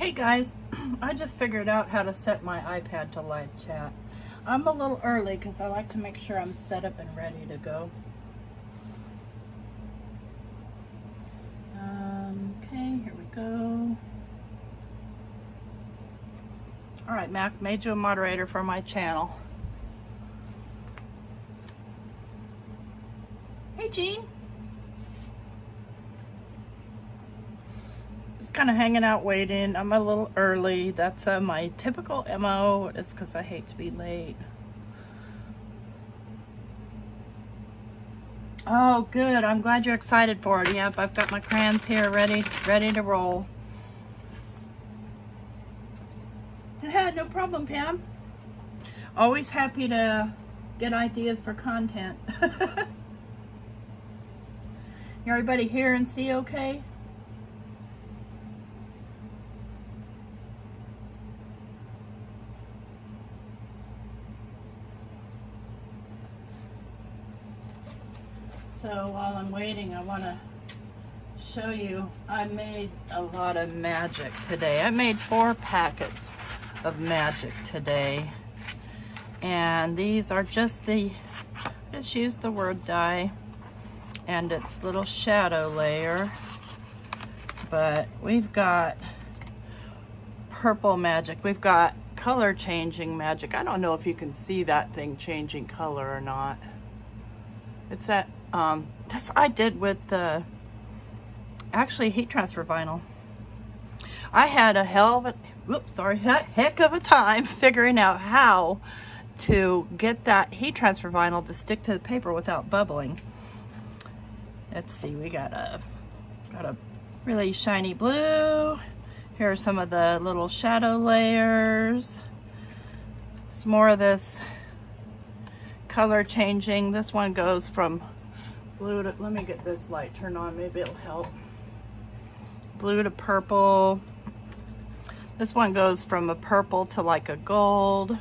Hey guys, I just figured out how to set my iPad to live chat. I'm a little early because I like to make sure I'm set up and ready to go. Okay, here we go. All right, Mac, made you a moderator for my channel. Hey, Jean. Just kind of hanging out, waiting. I'm a little early. That's my typical MO. It's because I hate to be late. Oh, good. I'm glad you're excited for it. Yep, I've got my crayons here ready to roll. Yeah, no problem, Pam. Always happy to get ideas for content. Everybody hear and see okay? So while I'm waiting, I want to show you, I made a lot of magic today. I made 4 packets of magic today. And these are just just use the word die. And it's little shadow layer. But we've got purple magic. We've got color changing magic. I don't know if you can see that thing changing color or not. It's that, this I did with the, actually heat transfer vinyl. I had a heck of a time figuring out how to get that heat transfer vinyl to stick to the paper without bubbling. Let's see, we got a really shiny blue. Here are some of the little shadow layers. Some more of this color changing. This one goes from blue to, let me get this light turned on, maybe it'll help. Blue to purple. This one goes from a purple to like a gold.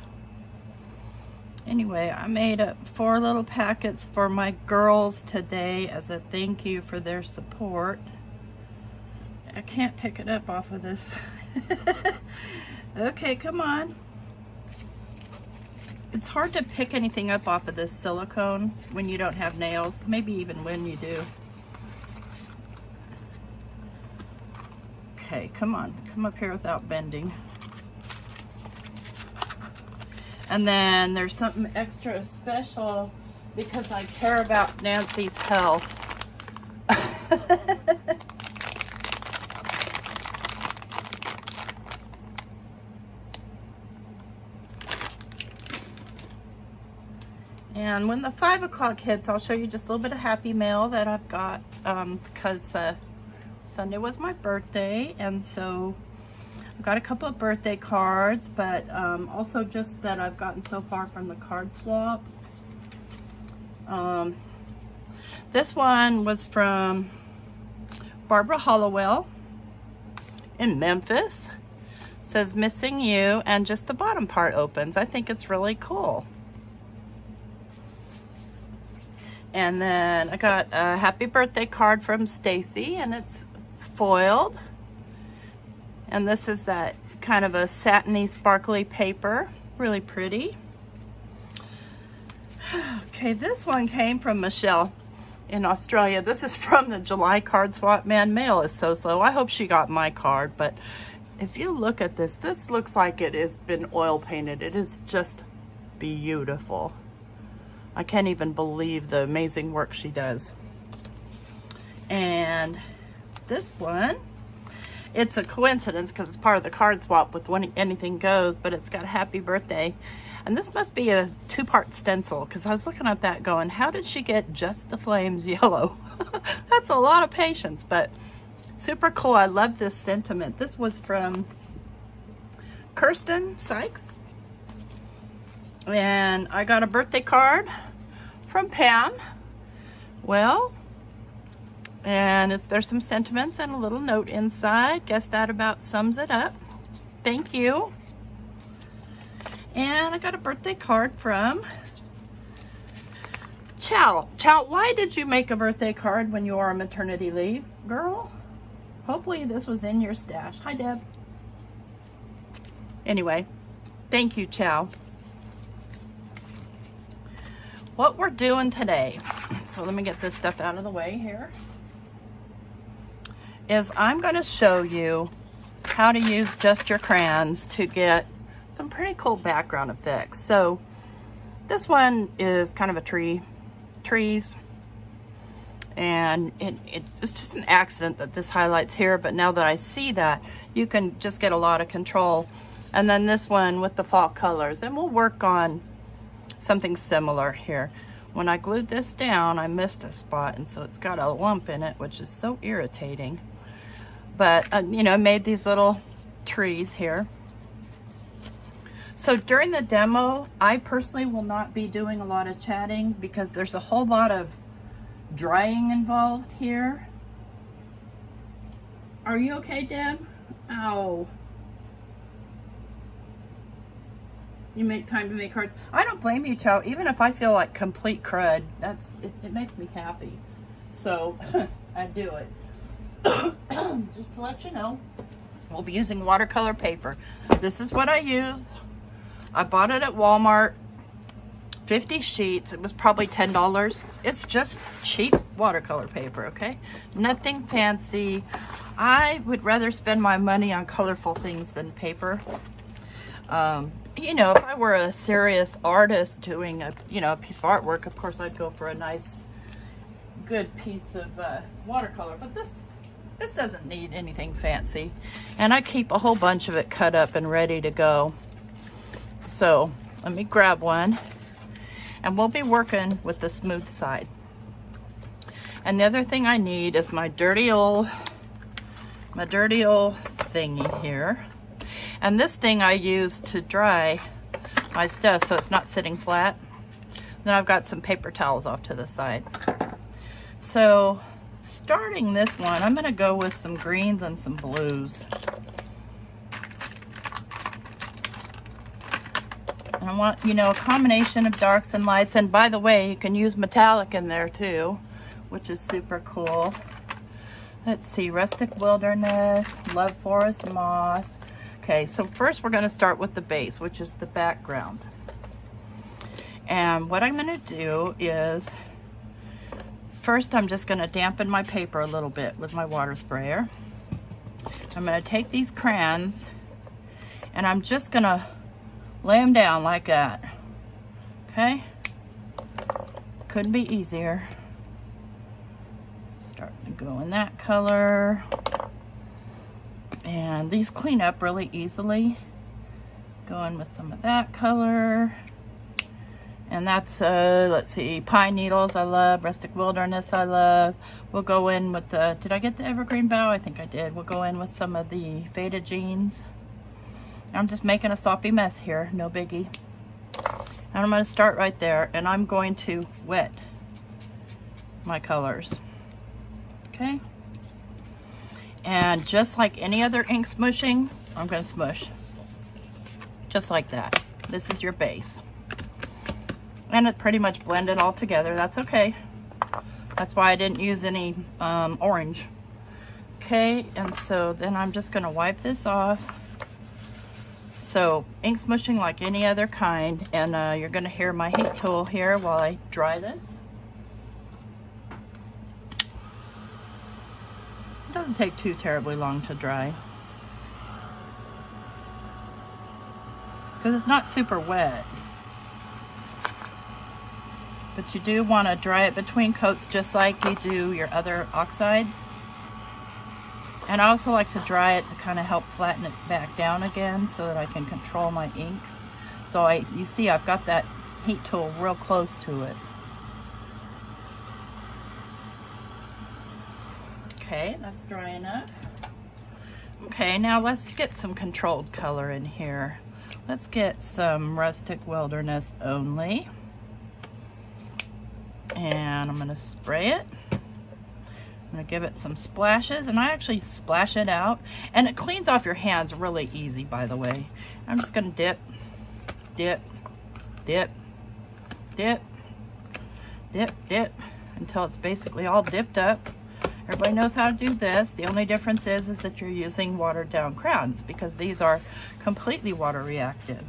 Anyway, I made up 4 little packets for my girls today as a thank you for their support. I can't pick it up off of this. Okay, come on. It's hard to pick anything up off of this silicone when you don't have nails, maybe even when you do. Okay, come on, come up here without bending. And then there's something extra special because I care about Nancy's health. And when the 5 o'clock hits, I'll show you just a little bit of happy mail that I've got because Sunday was my birthday, and so I've got a couple of birthday cards, but also just that I've gotten so far from the card swap. This one was from Barbara Hollowell in Memphis. It says missing you, and just the bottom part opens. I think it's really cool. And then I got a happy birthday card from Stacy, and it's foiled. And this is that kind of a satiny, sparkly paper. Really pretty. Okay, this one came from Michelle in Australia. This is from the July card swap. Man, mail is so slow. I hope she got my card, but if you look at this, this looks like it has been oil painted. It is just beautiful. I can't even believe the amazing work she does. And this one, it's a coincidence because it's part of the card swap with When Anything Goes, but it's got a happy birthday. And this must be a 2-part stencil because I was looking at that going, how did she get just the flames yellow? That's a lot of patience, but super cool. I love this sentiment. This was from Kirsten Sykes. And I got a birthday card from Pam. Well, and there's some sentiments and a little note inside. Guess that about sums it up. Thank you. And I got a birthday card from Chow. Chow, why did you make a birthday card when you were on maternity leave, girl? Hopefully this was in your stash. Hi, Deb. Anyway, thank you, Chow. What we're doing today, so let me get this stuff out of the way here, is I'm going to show you how to use just your crayons to get some pretty cool background effects. So this one is kind of a trees, and it's just an accident that this highlights here, but now that I see that, you can just get a lot of control. And then this one with the fall colors, and we'll work on something similar here. When I glued this down, I missed a spot, and so it's got a lump in it, which is so irritating. But you know, I made these little trees here. So during the demo, I personally will not be doing a lot of chatting because there's a whole lot of drying involved here. Are you okay, Deb? Ow. You make time to make cards. I don't blame you, Chow. Even if I feel like complete crud, it makes me happy. So I do it. Just to let you know, we'll be using watercolor paper. This is what I use. I bought it at Walmart, 50 sheets. It was probably $10. It's just cheap watercolor paper, okay? Nothing fancy. I would rather spend my money on colorful things than paper. You know, if I were a serious artist doing a piece of artwork, of course I'd go for a nice, good piece of watercolor. But this doesn't need anything fancy. And I keep a whole bunch of it cut up and ready to go. So let me grab one, and we'll be working with the smooth side. And the other thing I need is my dirty old thingy here. And this thing I use to dry my stuff so it's not sitting flat. Then I've got some paper towels off to the side. So starting this one, I'm gonna go with some greens and some blues. And I want, a combination of darks and lights. And by the way, you can use metallic in there too, which is super cool. Let's see, Rustic Wilderness, Love Forest Moss. Okay, so first we're gonna start with the base, which is the background. And what I'm gonna do is, first I'm just gonna dampen my paper a little bit with my water sprayer. I'm gonna take these crayons and I'm just gonna lay them down like that, okay? Couldn't be easier. Start to go in that color. And these clean up really easily. Going with some of that color. And that's, let's see, Pine Needles I love, Rustic Wilderness I love. We'll go in with the, did I get the Evergreen Bough? I think I did. We'll go in with some of the Faded Jeans. I'm just making a sloppy mess here, no biggie. And I'm going to start right there, and I'm going to wet my colors. Okay? And just like any other ink smushing, I'm going to smush. Just like that. This is your base. And it pretty much blended all together. That's okay. That's why I didn't use any orange. Okay, and so then I'm just going to wipe this off. So ink smushing like any other kind, and you're going to hear my heat tool here while I dry this. It doesn't take too terribly long to dry because it's not super wet. But you do want to dry it between coats just like you do your other oxides. And I also like to dry it to kind of help flatten it back down again so that I can control my ink. So you see I've got that heat tool real close to it. Okay, that's dry enough. Okay, now let's get some controlled color in here. Let's get some Rustic Wilderness only. And I'm going to spray it. I'm going to give it some splashes, and I actually splash it out, and it cleans off your hands really easy, by the way. I'm just going to dip, dip, dip, dip, dip, dip, until it's basically all dipped up. Everybody knows how to do this. The only difference is that you're using watered down crayons because these are completely water reactive.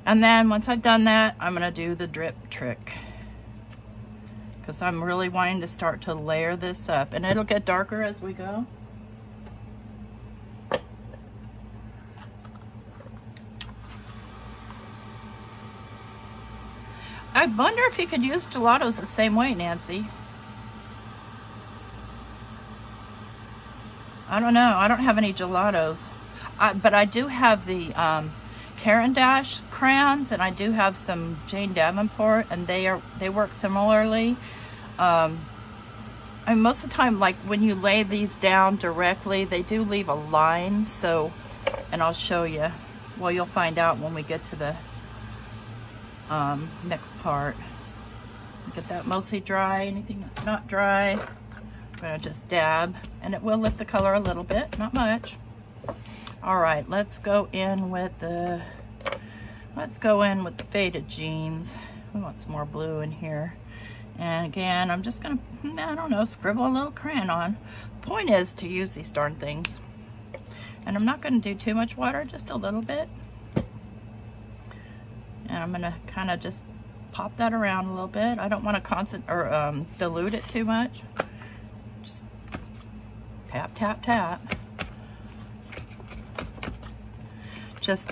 And then once I've done that, I'm gonna do the drip trick because I'm really wanting to start to layer this up, and it'll get darker as we go. I wonder if you could use gelatos the same way, Nancy. I don't know. I don't have any gelatos. But I do have the Caran d'Ache crayons, and I do have some Jane Davenport, and they work similarly. And most of the time, like when you lay these down directly, they do leave a line. So, and I'll show you. Well, you'll find out when we get to the next part. Get that mostly dry. Anything that's not dry, I'm gonna just dab, and it will lift the color a little bit, not much. All right, let's go in with the faded jeans. We want some more blue in here. And again, I'm just gonna, I don't know, scribble a little crayon on. The point is to use these darn things. And I'm not gonna do too much water, just a little bit. And I'm gonna kind of just pop that around a little bit. I don't want to dilute it too much. Just tap, tap, tap.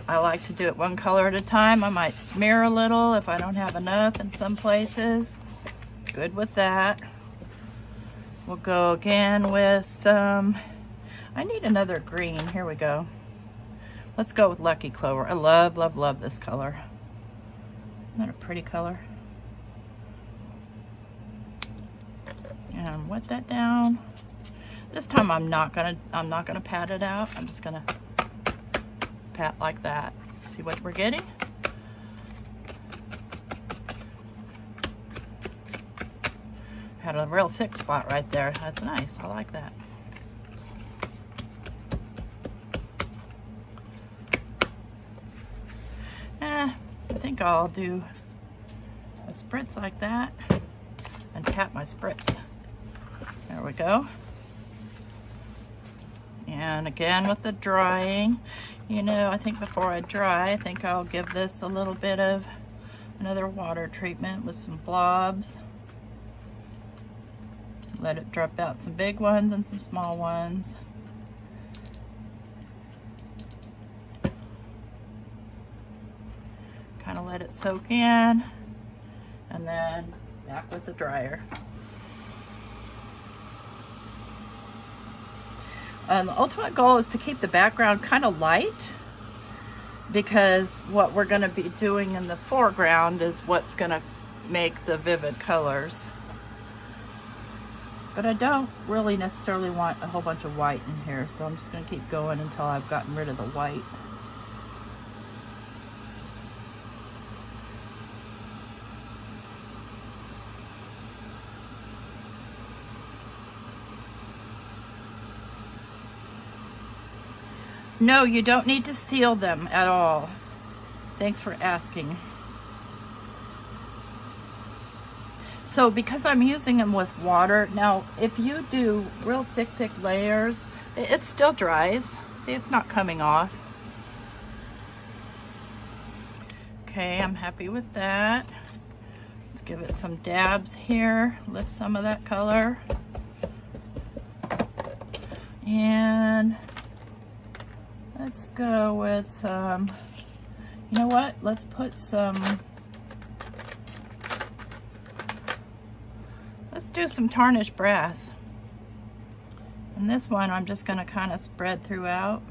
I like to do it one color at a time. I might smear a little if I don't have enough in some places. Good with that. We'll go again with some, I need another green. Here we go. Let's go with Lucky Clover. I love, love, love this color. Isn't that a pretty color? And wet that down. This time I'm not gonna pat it out. I'm just gonna pat like that. See what we're getting? Had a real thick spot right there. That's nice. I like that. I think I'll do a spritz like that and tap my spritz. There we go. And again with the drying, you know, I think before I dry, I think I'll give this a little bit of another water treatment with some blobs. Let it drop out some big ones and some small ones. Kind of let it soak in, and then back with the dryer. The ultimate goal is to keep the background kind of light, because what we're going to be doing in the foreground is what's going to make the vivid colors. But I don't really necessarily want a whole bunch of white in here, so I'm just going to keep going until I've gotten rid of the white. No, you don't need to seal them at all. Thanks for asking. So because I'm using them with water, now if you do real thick layers, it still dries. See, it's not coming off. Okay, I'm happy with that. Let's give it some dabs here, lift some of that color. And let's go with some, you know what? Let's put some, let's do some tarnished brass. And this one I'm just gonna kind of spread throughout.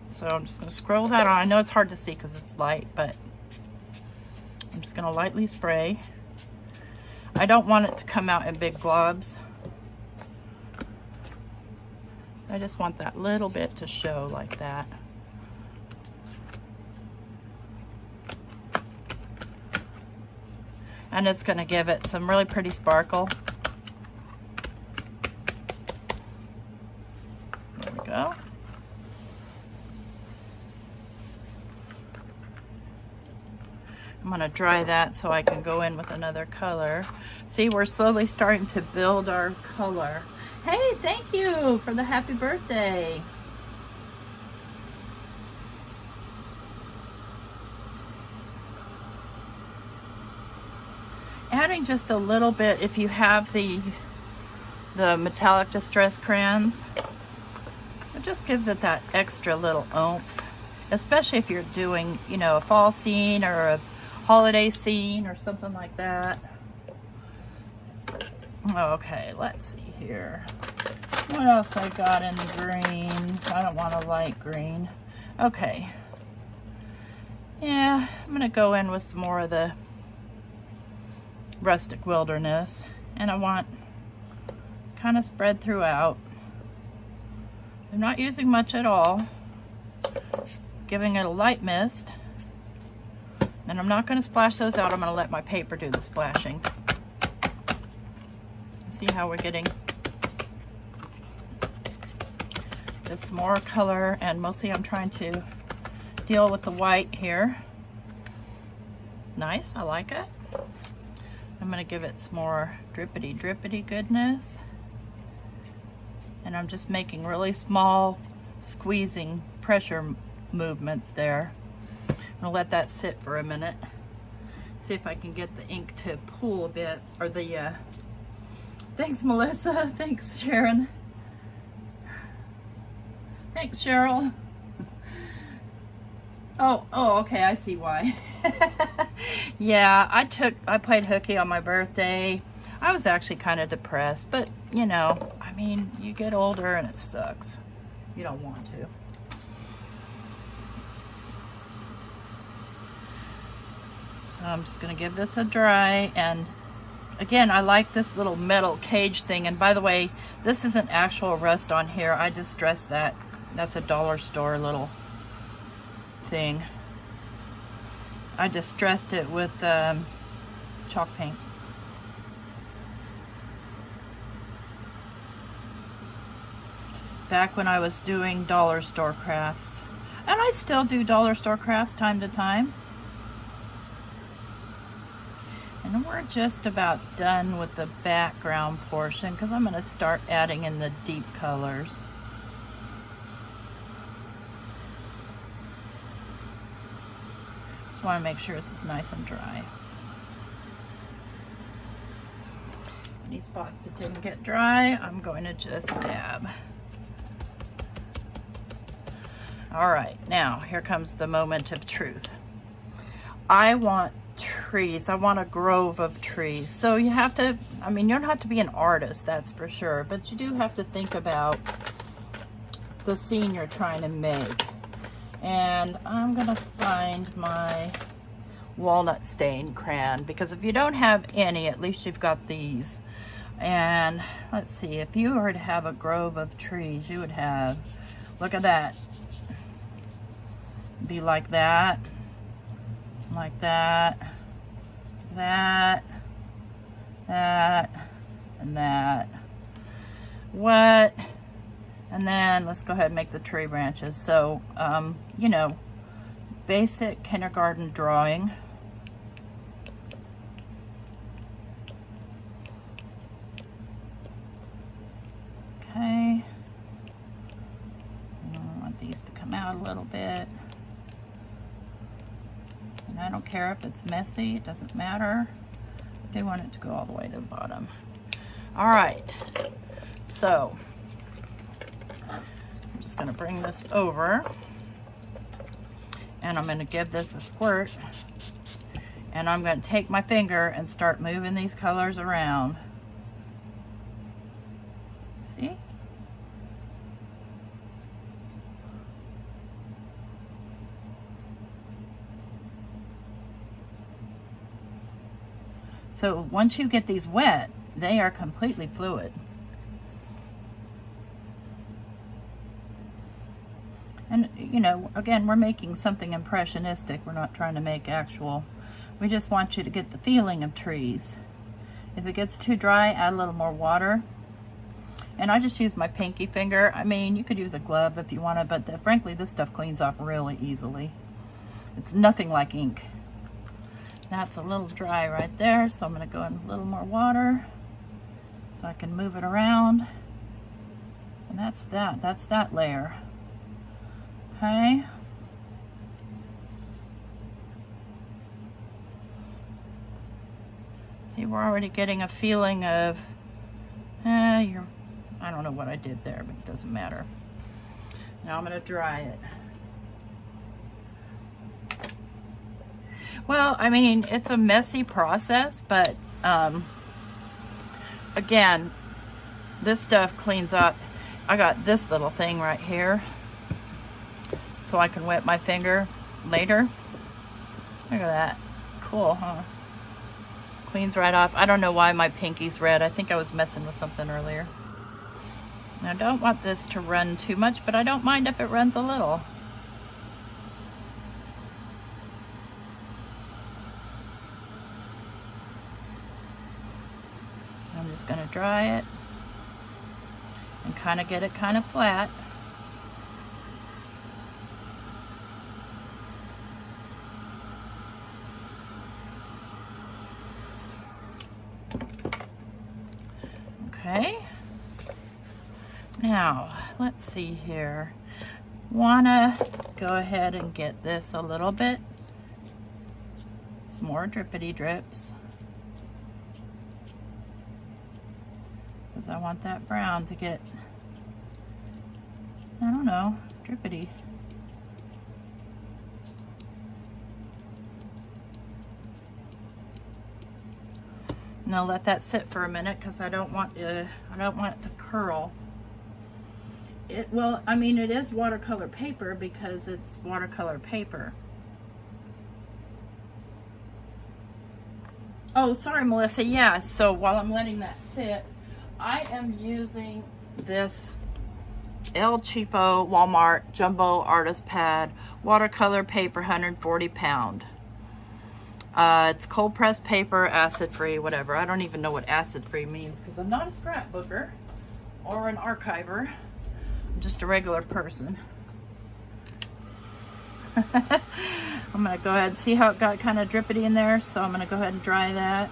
So I'm just gonna scroll that on. I know it's hard to see because it's light, but I'm just gonna lightly spray. I don't want it to come out in big globs. I just want that little bit to show like that. And it's going to give it some really pretty sparkle. There we go. I'm gonna dry that so I can go in with another color. See, we're slowly starting to build our color. Hey, thank you for the happy birthday. Adding just a little bit, if you have the metallic distress crayons, it just gives it that extra little oomph, especially if you're doing, you know, a fall scene or a holiday scene or something like that. Okay, let's see here. What else I got in greens? I don't want a light green. Okay. Yeah, I'm gonna go in with some more of the rustic wilderness, and I want kind of spread throughout. I'm not using much at all, giving it a light mist, and I'm not going to splash those out. I'm going to let my paper do the splashing. See how we're getting just more color, and mostly I'm trying to deal with the white here. Nice, I like it. I'm going to give it some more drippity drippity goodness. And I'm just making really small squeezing pressure movements there. I'm going to let that sit for a minute. See if I can get the ink to pool a bit. Or the, thanks Melissa, thanks Sharon. Thanks Cheryl. Oh, okay, I see why. Yeah, I played hooky on my birthday. I was actually kind of depressed, but you know, I mean, you get older and it sucks. You don't want to. So I'm just gonna give this a dry, and again, I like this little metal cage thing. And by the way, this isn't actual rust on here. I just stressed that. That's a dollar store little thing. I distressed it with chalk paint. Back when I was doing dollar store crafts, and I still do dollar store crafts time to time. And we're just about done with the background portion because I'm going to start adding in the deep colors. Just want to make sure this is nice and dry. Any spots that didn't get dry, I'm going to just dab. All right, now here comes the moment of truth. I want trees. I want a grove of trees. So you have to, I mean, you don't have to be an artist, that's for sure, but you do have to think about the scene you're trying to make. And I'm gonna find my walnut stain crayon, because if you don't have any, at least you've got these. And let's see, if you were to have a grove of trees, you would have, look at that, be like that, that, and that. What? And then let's go ahead and make the tree branches. So, you know, basic kindergarten drawing. Okay. I want these to come out a little bit. And I don't care if it's messy, it doesn't matter. I do want it to go all the way to the bottom. All right, so I'm just gonna bring this over, and I'm gonna give this a squirt, and I'm gonna take my finger and start moving these colors around. See? So once you get these wet, they are completely fluid. And you know, again, we're making something impressionistic. We're not trying to make actual, we just want you to get the feeling of trees. If it gets too dry, add a little more water. And I just use my pinky finger. I mean, you could use a glove if you want to, but frankly, this stuff cleans off really easily. It's nothing like ink. That's a little dry right there, so I'm going to go in a little more water so I can move it around. And that's that layer. Okay. See, we're already getting a feeling of, I don't know what I did there, but it doesn't matter. Now I'm going to dry it. Well, I mean, it's a messy process, but again, this stuff cleans up. I got this little thing right here so I can wet my finger later. Look at that. Cool, huh? Cleans right off. I don't know why my pinky's red. I think I was messing with something earlier. Now, I don't want this to run too much, but I don't mind if it runs a little. I'm just going to dry it and kind of get it kind of flat. Okay. Now, let's see here. Wanna go ahead and get this a little bit. Some more drippity drips. Because I want that brown to get, I don't know, drippity. Now let that sit for a minute because I don't want it to curl. Well, I mean, it is watercolor paper because it's watercolor paper. Oh, sorry, Melissa. Yeah, so while I'm letting that sit, I am using this El Cheapo Walmart Jumbo Artist Pad watercolor paper, 140 pound. It's cold pressed paper, acid free, whatever. I don't even know what acid free means because I'm not a scrapbooker or an archiver. I'm just a regular person. I'm going to go ahead and see how it got kind of drippity in there, so I'm going to go ahead and dry that.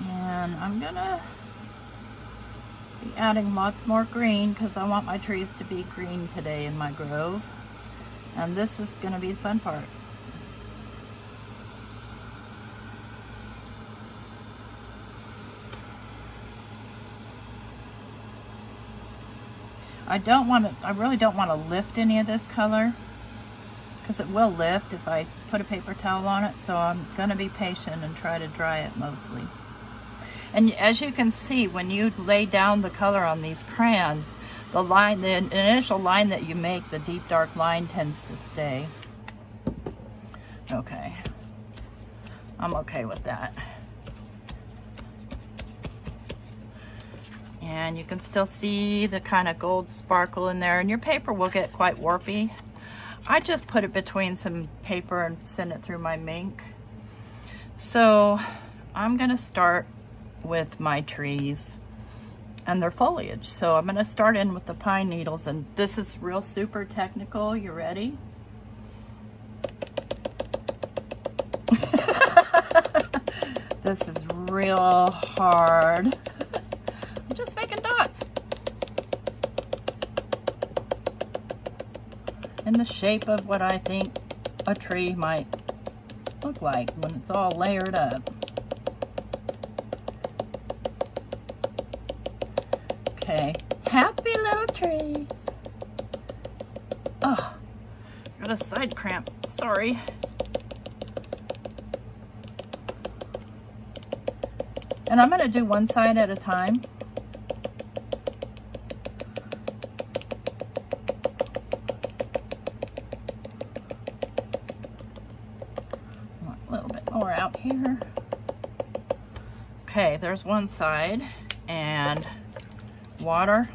And I'm going to be adding lots more green because I want my trees to be green today in my grove. And this is going to be the fun part. I really don't want to lift any of this color because it will lift if I put a paper towel on it, so I'm going to be patient and try to dry it mostly. And as you can see, when you lay down the color on these crayons, the initial line that you make, the deep dark line, tends to stay. Okay. I'm okay with that. And you can still see the kind of gold sparkle in there, and your paper will get quite warpy. I just put it between some paper and send it through my Mink. So I'm going to start with my trees and their foliage. So I'm going to start in with the pine needles, and this is real super technical. You ready? This is real hard. I'm just making dots in the shape of what I think a tree might look like when it's all layered up. Okay, happy little trees. Oh, got a side cramp, sorry. And I'm gonna do one side at a time. A little bit more out here. Okay, there's one side, and water.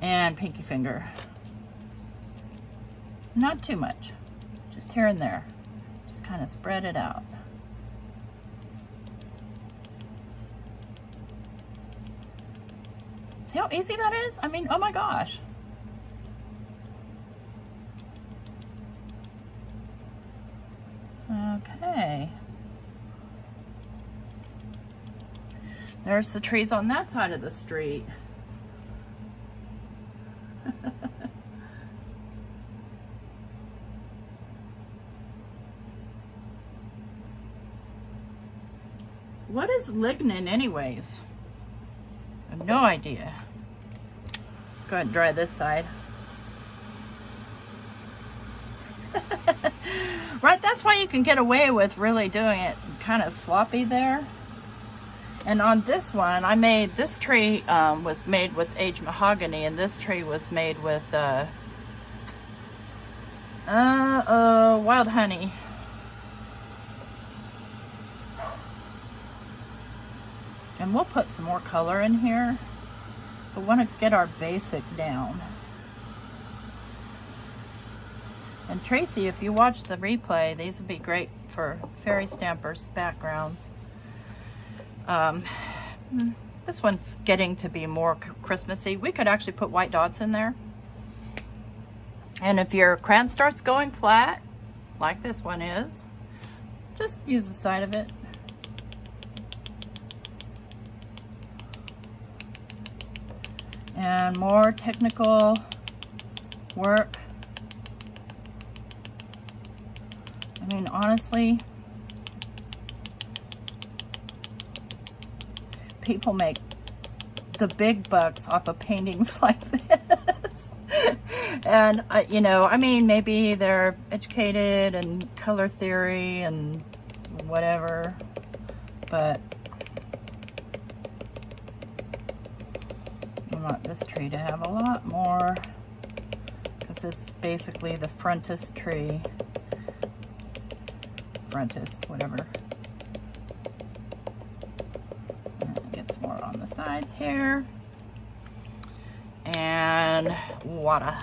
And pinky finger. Not too much, just here and there. Just kind of spread it out. See how easy that is? I mean, oh my gosh. Okay. There's the trees on that side of the street. What is lignin anyways? I have no idea. Let's go ahead and dry this side. Right, that's why you can get away with really doing it kind of sloppy there. And on this one, I made, this tree was made with aged mahogany, and this tree was made with wild honey. And we'll put some more color in here. We want to get our basic down. And Tracy, if you watch the replay, these would be great for fairy stampers' backgrounds. This one's getting to be more Christmassy. We could actually put white dots in there. And if your crayon starts going flat, like this one is, just use the side of it. And more technical work. I mean, honestly, people make the big bucks off of paintings like this. And, you know, I mean, maybe they're educated in color theory and whatever, but I want this tree to have a lot more, because it's basically the frontest tree. Frontest, whatever. And get some more on the sides here. And water.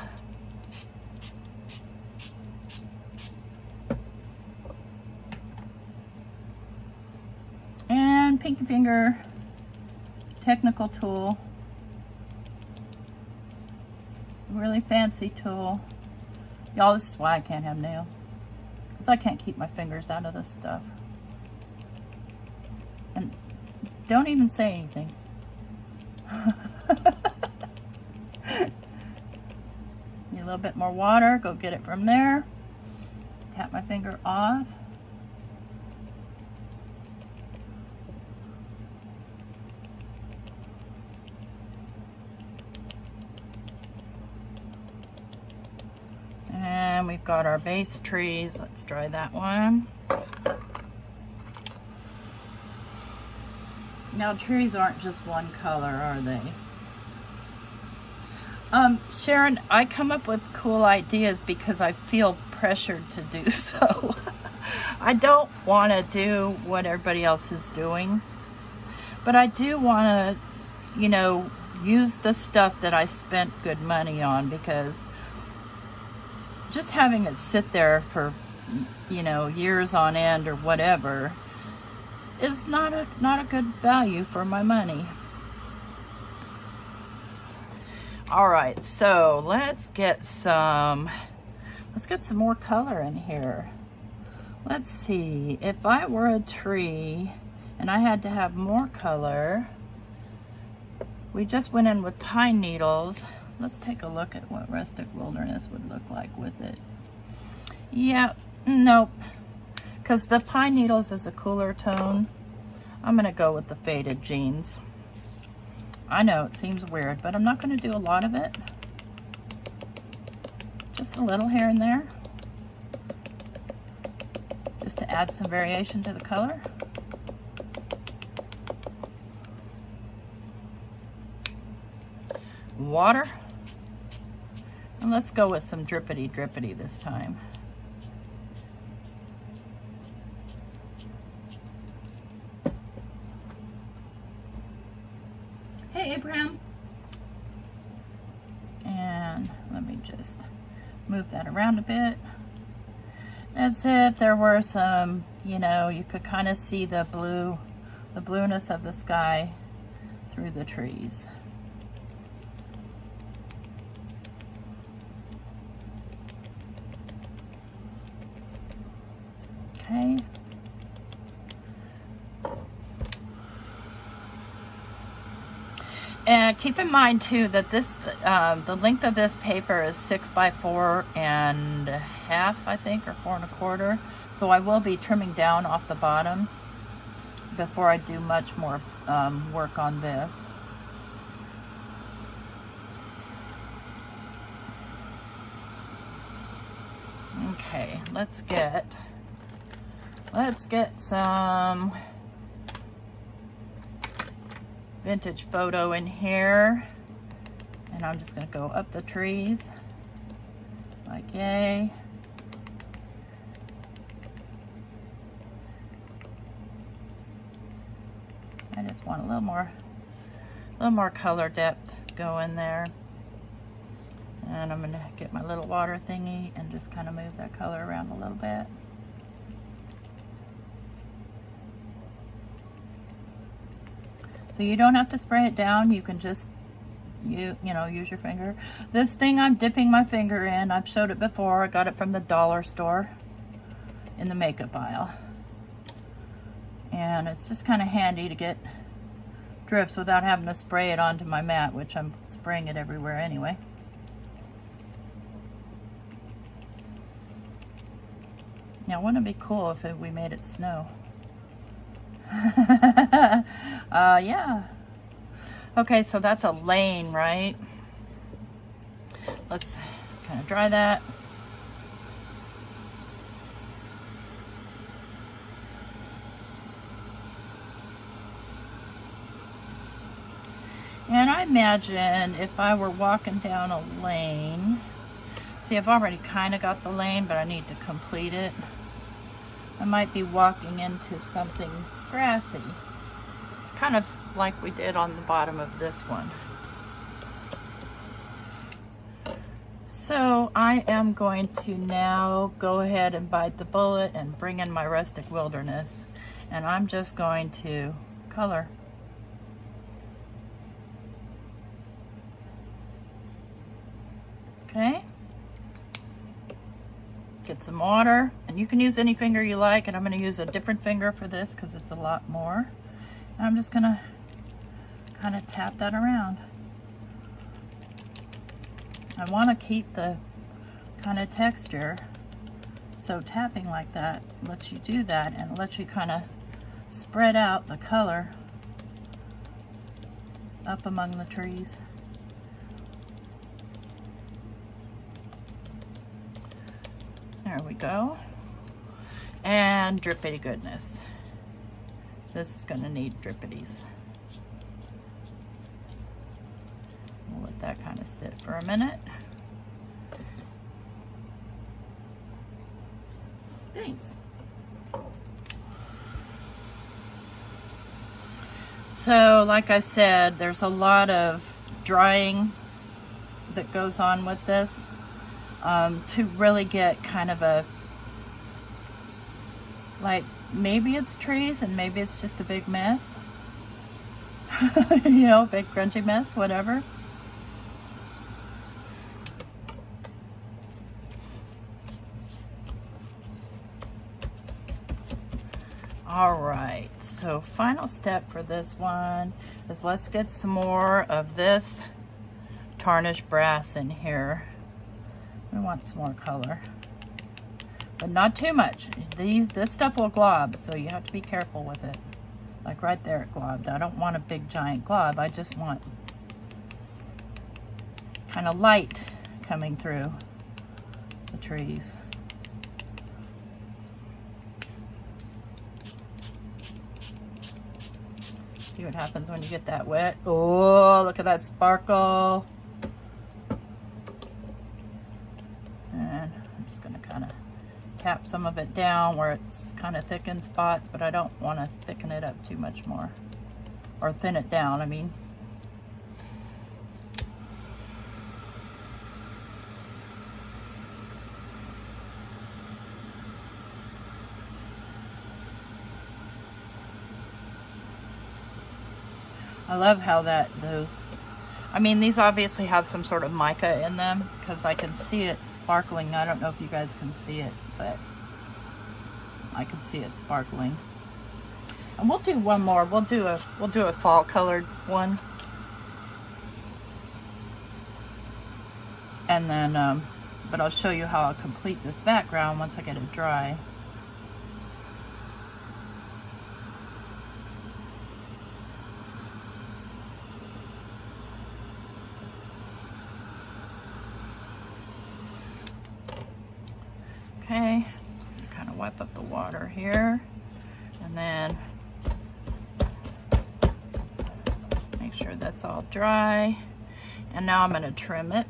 And pinky finger technical tool. Really fancy tool. Y'all, this is why I can't have nails. Because I can't keep my fingers out of this stuff. And don't even say anything. Need a little bit more water. Go get it from there. Tap my finger off. And we've got our base trees. Let's try that one. Now, trees aren't just one color, are they? Sharon, I come up with cool ideas because I feel pressured to do so. I don't want to do what everybody else is doing, but I do want to, you know, use the stuff that I spent good money on, because just having it sit there for, you know, years on end or whatever is not a good value for my money. All right, so let's get some more color in here. Let's see, if I were a tree and I had to have more color, we just went in with pine needles. Let's take a look at what rustic wilderness would look like with it. Yeah, nope. Because the pine needles is a cooler tone. I'm going to go with the faded jeans. I know it seems weird, but I'm not going to do a lot of it. Just a little here and there. Just to add some variation to the color. Water. And let's go with some drippity drippity this time. Hey, Abraham. And let me just move that around a bit. As if there were some, you know, you could kind of see the blueness of the sky through the trees. Okay. And keep in mind too that this, the length of this paper is 6 by 4.5, I think, or 4 1/4. So I will be trimming down off the bottom before I do much more work on this. Okay, let's get some vintage photo in here, and I'm just going to go up the trees like yay. I just want a little more color depth going there, and I'm going to get my little water thingy and just kind of move that color around a little bit. So you don't have to spray it down. You can just, you know, use your finger. This thing I'm dipping my finger in, I've showed it before. I got it from the dollar store in the makeup aisle. And it's just kind of handy to get drips without having to spray it onto my mat, which I'm spraying it everywhere anyway. Now, wouldn't it be cool if we made it snow? Yeah. Okay, so that's a lane, right? Let's kind of dry that. And I imagine if I were walking down a lane, see, I've already kind of got the lane, but I need to complete it. I might be walking into something grassy, kind of like we did on the bottom of this one. So I am going to now go ahead and bite the bullet and bring in my rustic wilderness, and I'm just going to color. Okay. Get some water, and you can use any finger you like, and I'm going to use a different finger for this because it's a lot more. And I'm just going to kind of tap that around. I want to keep the kind of texture, so tapping like that lets you do that and lets you kind of spread out the color up among the trees. There we go. And drippity goodness. This is going to need drippities. We'll let that kind of sit for a minute. Thanks. So, like I said, there's a lot of drying that goes on with this. To really get kind of a, like, maybe it's trees and maybe it's just a big mess. You know, big crunchy mess, whatever. All right, so final step for this one is let's get some more of this tarnished brass in here. We want some more color, but not too much. This stuff will glob, so you have to be careful with it. Like right there it globbed. I don't want a big giant glob. I just want kind of light coming through the trees. See what happens when you get that wet. Oh, look at that sparkle. Tap some of it down where it's kind of thick in spots, but I don't want to thicken it up too much more, or thin it down, I mean. I love how I mean, these obviously have some sort of mica in them because I can see it sparkling. I don't know if you guys can see it, but I can see it sparkling. And we'll do one more. We'll do a fall colored one. And then, but I'll show you how I'll complete this background once I get it dry. Okay, just gonna kind of wipe up the water here, and then make sure that's all dry. And now I'm gonna trim it.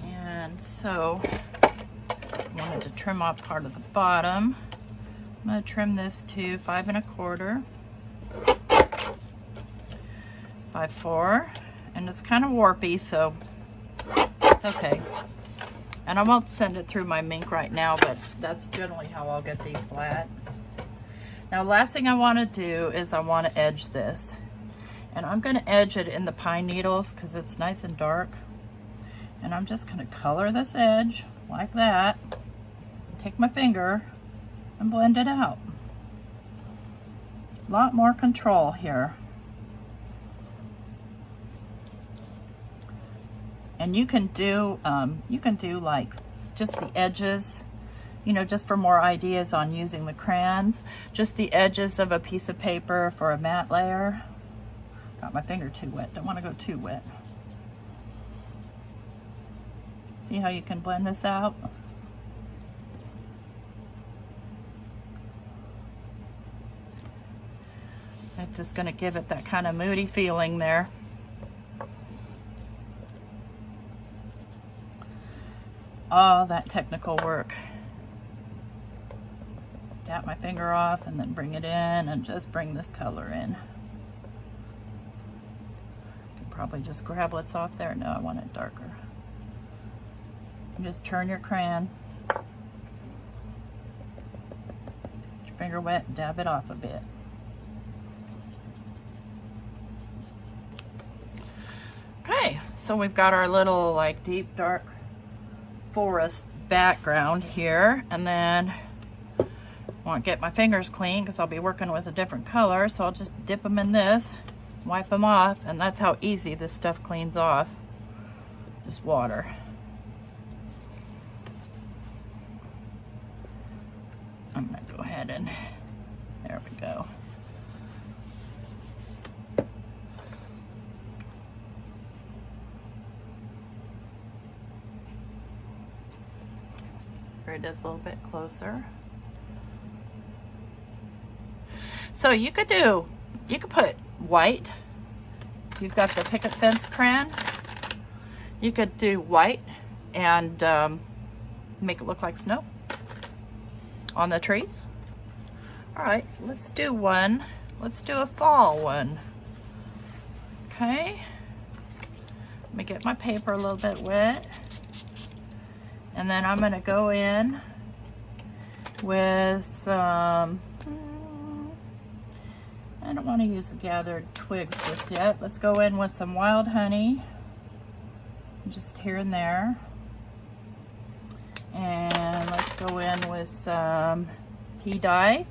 And so I wanted to trim off part of the bottom. I'm gonna trim this to 5 1/4 by 4, and it's kind of warpy, so it's okay. And I won't send it through my Mink right now, but that's generally how I'll get these flat. Now, last thing I want to do is I want to edge this. And I'm going to edge it in the pine needles because it's nice and dark. And I'm just going to color this edge like that. Take my finger and blend it out. A lot more control here. And you can do like just the edges, you know, just for more ideas on using the crayons, just the edges of a piece of paper for a matte layer. Got my finger too wet, don't want to go too wet. See how you can blend this out? I'm just going to give it that kind of moody feeling there. All that technical work. Tap my finger off and then bring it in and just bring this color in. I can probably just grab what's off there. No, I want it darker. And just turn your crayon. Get your finger wet and dab it off a bit. Okay, so we've got our little like deep dark forest background here, and then I want to get my fingers clean because I'll be working with a different color, so I'll just dip them in this, wipe them off, and that's how easy this stuff cleans off. Just water. I'm going to go ahead and there we go. It is a little bit closer. So you could put white. You've got the picket fence crayon. You could do white and make it look like snow on the trees. All right, let's do one. Let's do a fall one. Okay. Let me get my paper a little bit wet. And then I'm going to go in with some, I don't want to use the gathered twigs just yet. Let's go in with some wild honey, just here and there. And let's go in with some tea dye,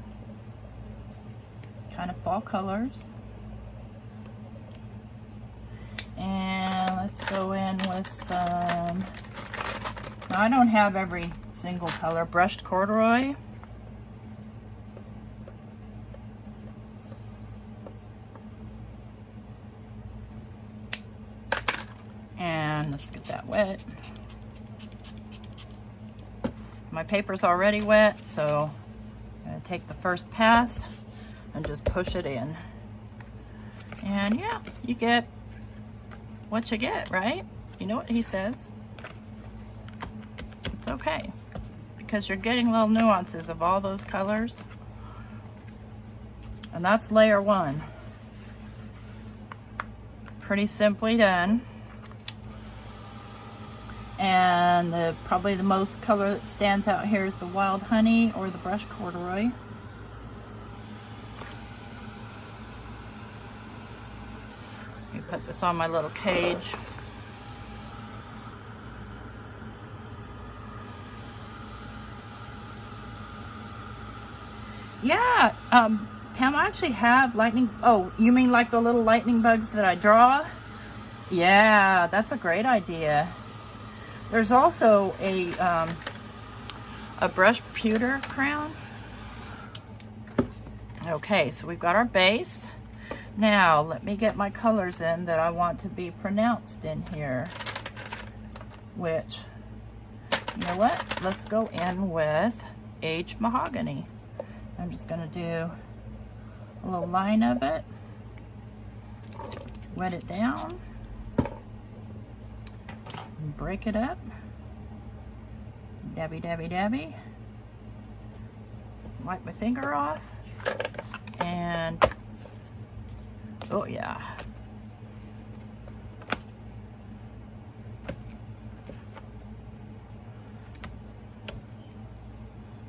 kind of fall colors. And let's go in with some, I don't have every single color, brushed corduroy. And let's get that wet. My paper's already wet, so I'm going to take the first pass and just push it in. And yeah, you get what you get, right? You know what he says. It's okay, because you're getting little nuances of all those colors. And that's layer one. Pretty simply done. And probably the most color that stands out here is the wild honey or the brushed corduroy. Let me put this on my little cage. Yeah, Pam, I actually have lightning. Oh, you mean like the little lightning bugs that I draw? Yeah, that's a great idea. There's also a brush pewter crayon. Okay, so we've got our base. Now, let me get my colors in that I want to be pronounced in here. Which, you know what? Let's go in with aged mahogany. I'm just gonna do a little line of it, wet it down, and break it up, dabby, dabby, dabby, wipe my finger off, and oh yeah.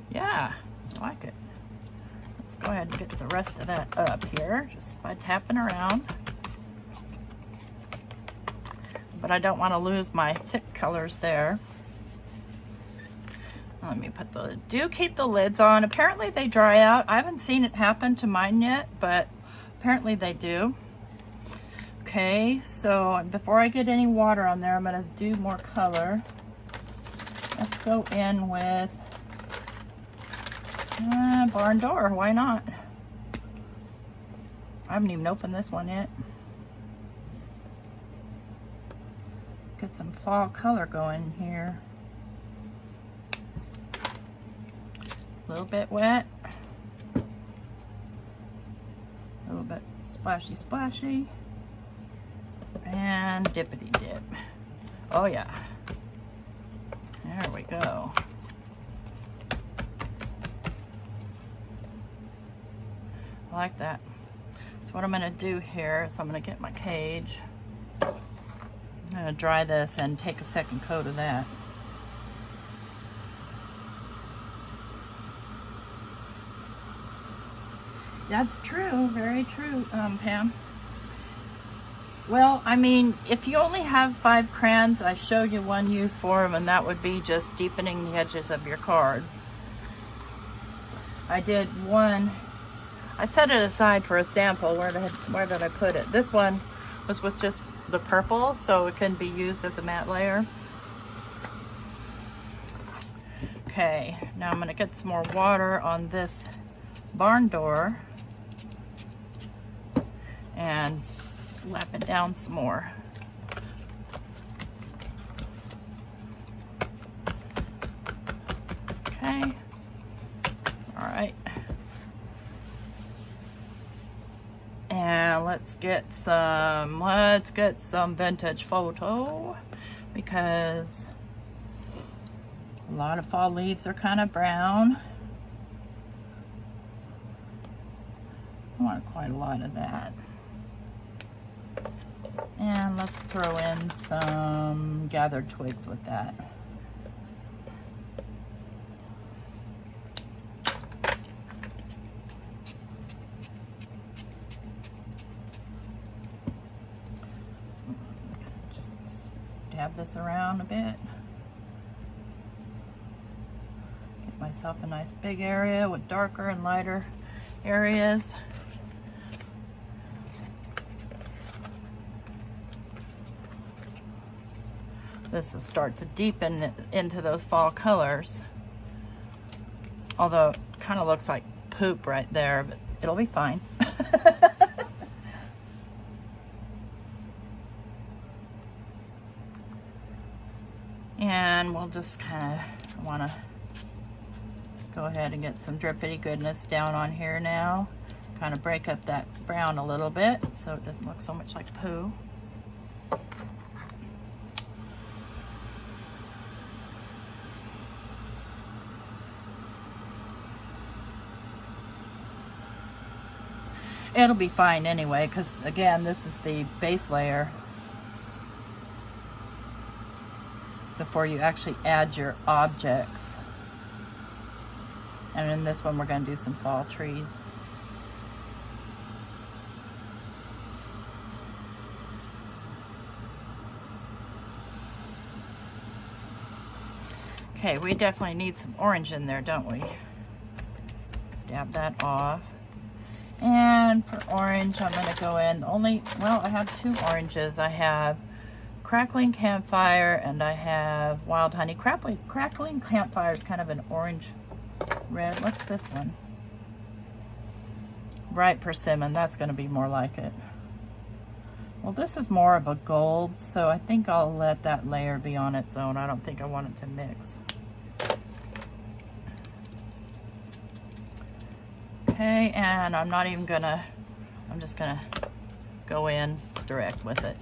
Yeah, I like it. Let's go ahead and get the rest of that up here just by tapping around. But I don't want to lose my thick colors there. Let me put the, do keep the lids on. Apparently they dry out. I haven't seen it happen to mine yet, but apparently they do. Okay, so before I get any water on there, I'm going to do more color. Let's go in with barn door, why not? I haven't even opened this one yet. Get some fall color going here. A little bit wet. A little bit splashy splashy. And dippity dip. Oh yeah. There we go. I like that. So what I'm going to do here is I'm going to get my cage. I'm going to dry this and take a second coat of that. That's true, very true, Pam. Well, I mean, if you only have 5 crayons, I showed you one use for them, and that would be just deepening the edges of your card. I did one. I set it aside for a sample. Where did I put it? This one was with just the purple, so it can be used as a matte layer. Okay, now I'm going to get some more water on this barn door and slap it down some more. Okay, all right. And let's get some vintage photo, because a lot of fall leaves are kind of brown. I want quite a lot of that. And let's throw in some gathered twigs with that. Just dab this around a bit. Get myself a nice big area with darker and lighter areas. This will start to deepen into those fall colors. Although it kind of looks like poop right there, but it'll be fine. And we'll just kind of want to go ahead and get some drippity goodness down on here now. Kind of break up that brown a little bit so it doesn't look so much like poo. It'll be fine anyway, because again, this is the base layer before you actually add your objects. And in this one, we're going to do some fall trees. Okay, we definitely need some orange in there, don't we? Just dab that off. And for orange, I'm going to go in well, I have two oranges. I have Crackling Campfire and I have Wild Honey. Crackling Campfire is kind of an orange red. What's this one? Bright Persimmon. That's going to be more like it. Well, this is more of a gold, so I think I'll let that layer be on its own. I don't think I want it to mix. Okay, and I'm not even gonna, I'm just gonna go in direct with it.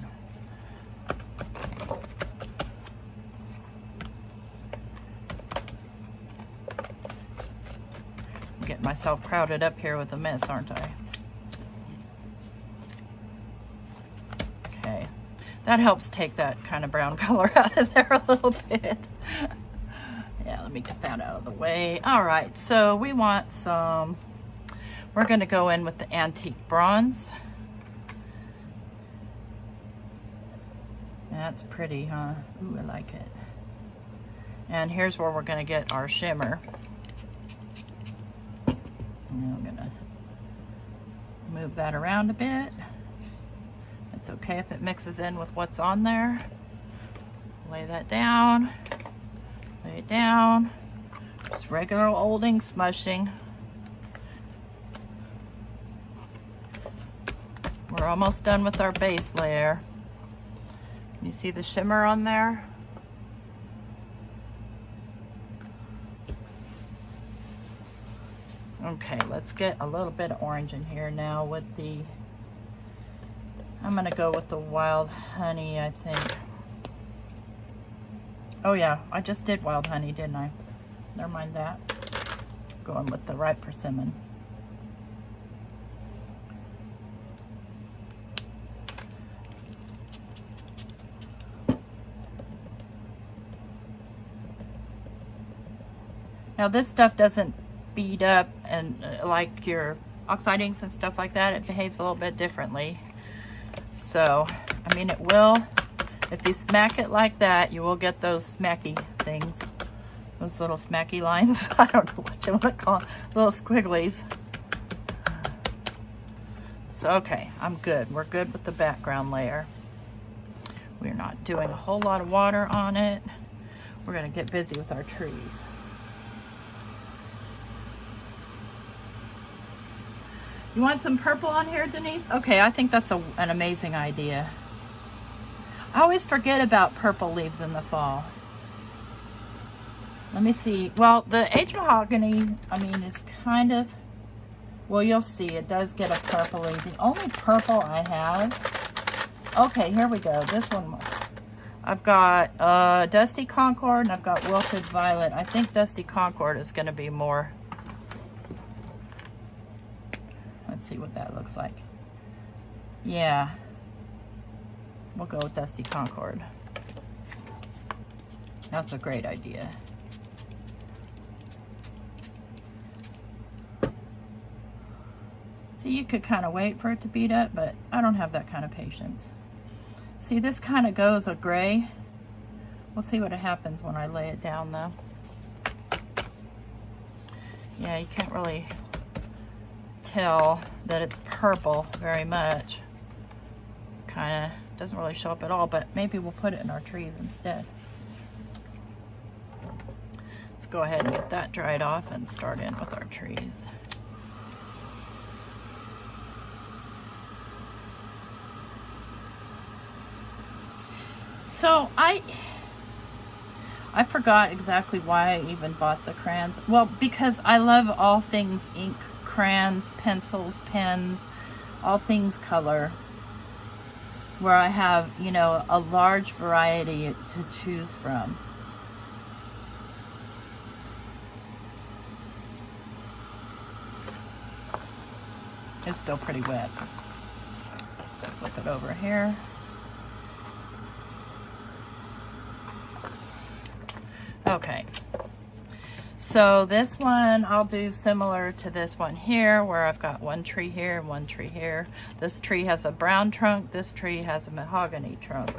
I'm getting myself crowded up here with a mess, aren't I? Okay, that helps take that kind of brown color out of there a little bit. Yeah, let me get that out of the way. All right, so we want some, we're gonna go in with the antique bronze. That's pretty, huh? Ooh, I like it. And here's where we're gonna get our shimmer. And I'm gonna move that around a bit. It's okay if it mixes in with what's on there. Lay that down, lay it down. Just regular olding smushing. We're almost done with our base layer. Can you see the shimmer on there? Okay, let's get a little bit of orange in here now with the, I'm gonna go with the Wild Honey, I think. Oh yeah, I just did Wild Honey, didn't I? Never mind that. Going with the Ripe Persimmon. Now this stuff doesn't bead up and like your oxide inks and stuff like that. It behaves a little bit differently. So, I mean, it will, if you smack it like that, you will get those smacky things. Those little smacky lines. I don't know what you want to call them. Little squigglies. So, okay, I'm good. We're good with the background layer. We're not doing a whole lot of water on it. We're going to get busy with our trees. You want some purple on here, Denise? Okay, I think that's an amazing idea. I always forget about purple leaves in the fall. Let me see. Well, the aged mahogany, I mean, is kind of, well, you'll see. It does get a purpley. The only purple I have, okay, here we go. This one, I've got Dusty Concord and I've got Wilted Violet. I think Dusty Concord is going to be more. Let's see what that looks like. Yeah, we'll go with Dusty Concord. That's a great idea. See, you could kind of wait for it to beat up, but I don't have that kind of patience. See, this kind of goes a gray. We'll see what happens when I lay it down though. Yeah, you can't really tell that it's purple very much. Kind of doesn't really show up at all, but maybe we'll put it in our trees instead. Let's go ahead and get that dried off and start in with our trees. So I forgot exactly why I even bought the crayons. Well, because I love all things ink, crayons, pencils, pens, all things color, where I have, you know, a large variety to choose from. It's still pretty wet. Flip it over here. Okay. So this one I'll do similar to this one here, where I've got one tree here and one tree here. This tree has a brown trunk, this tree has a mahogany trunk.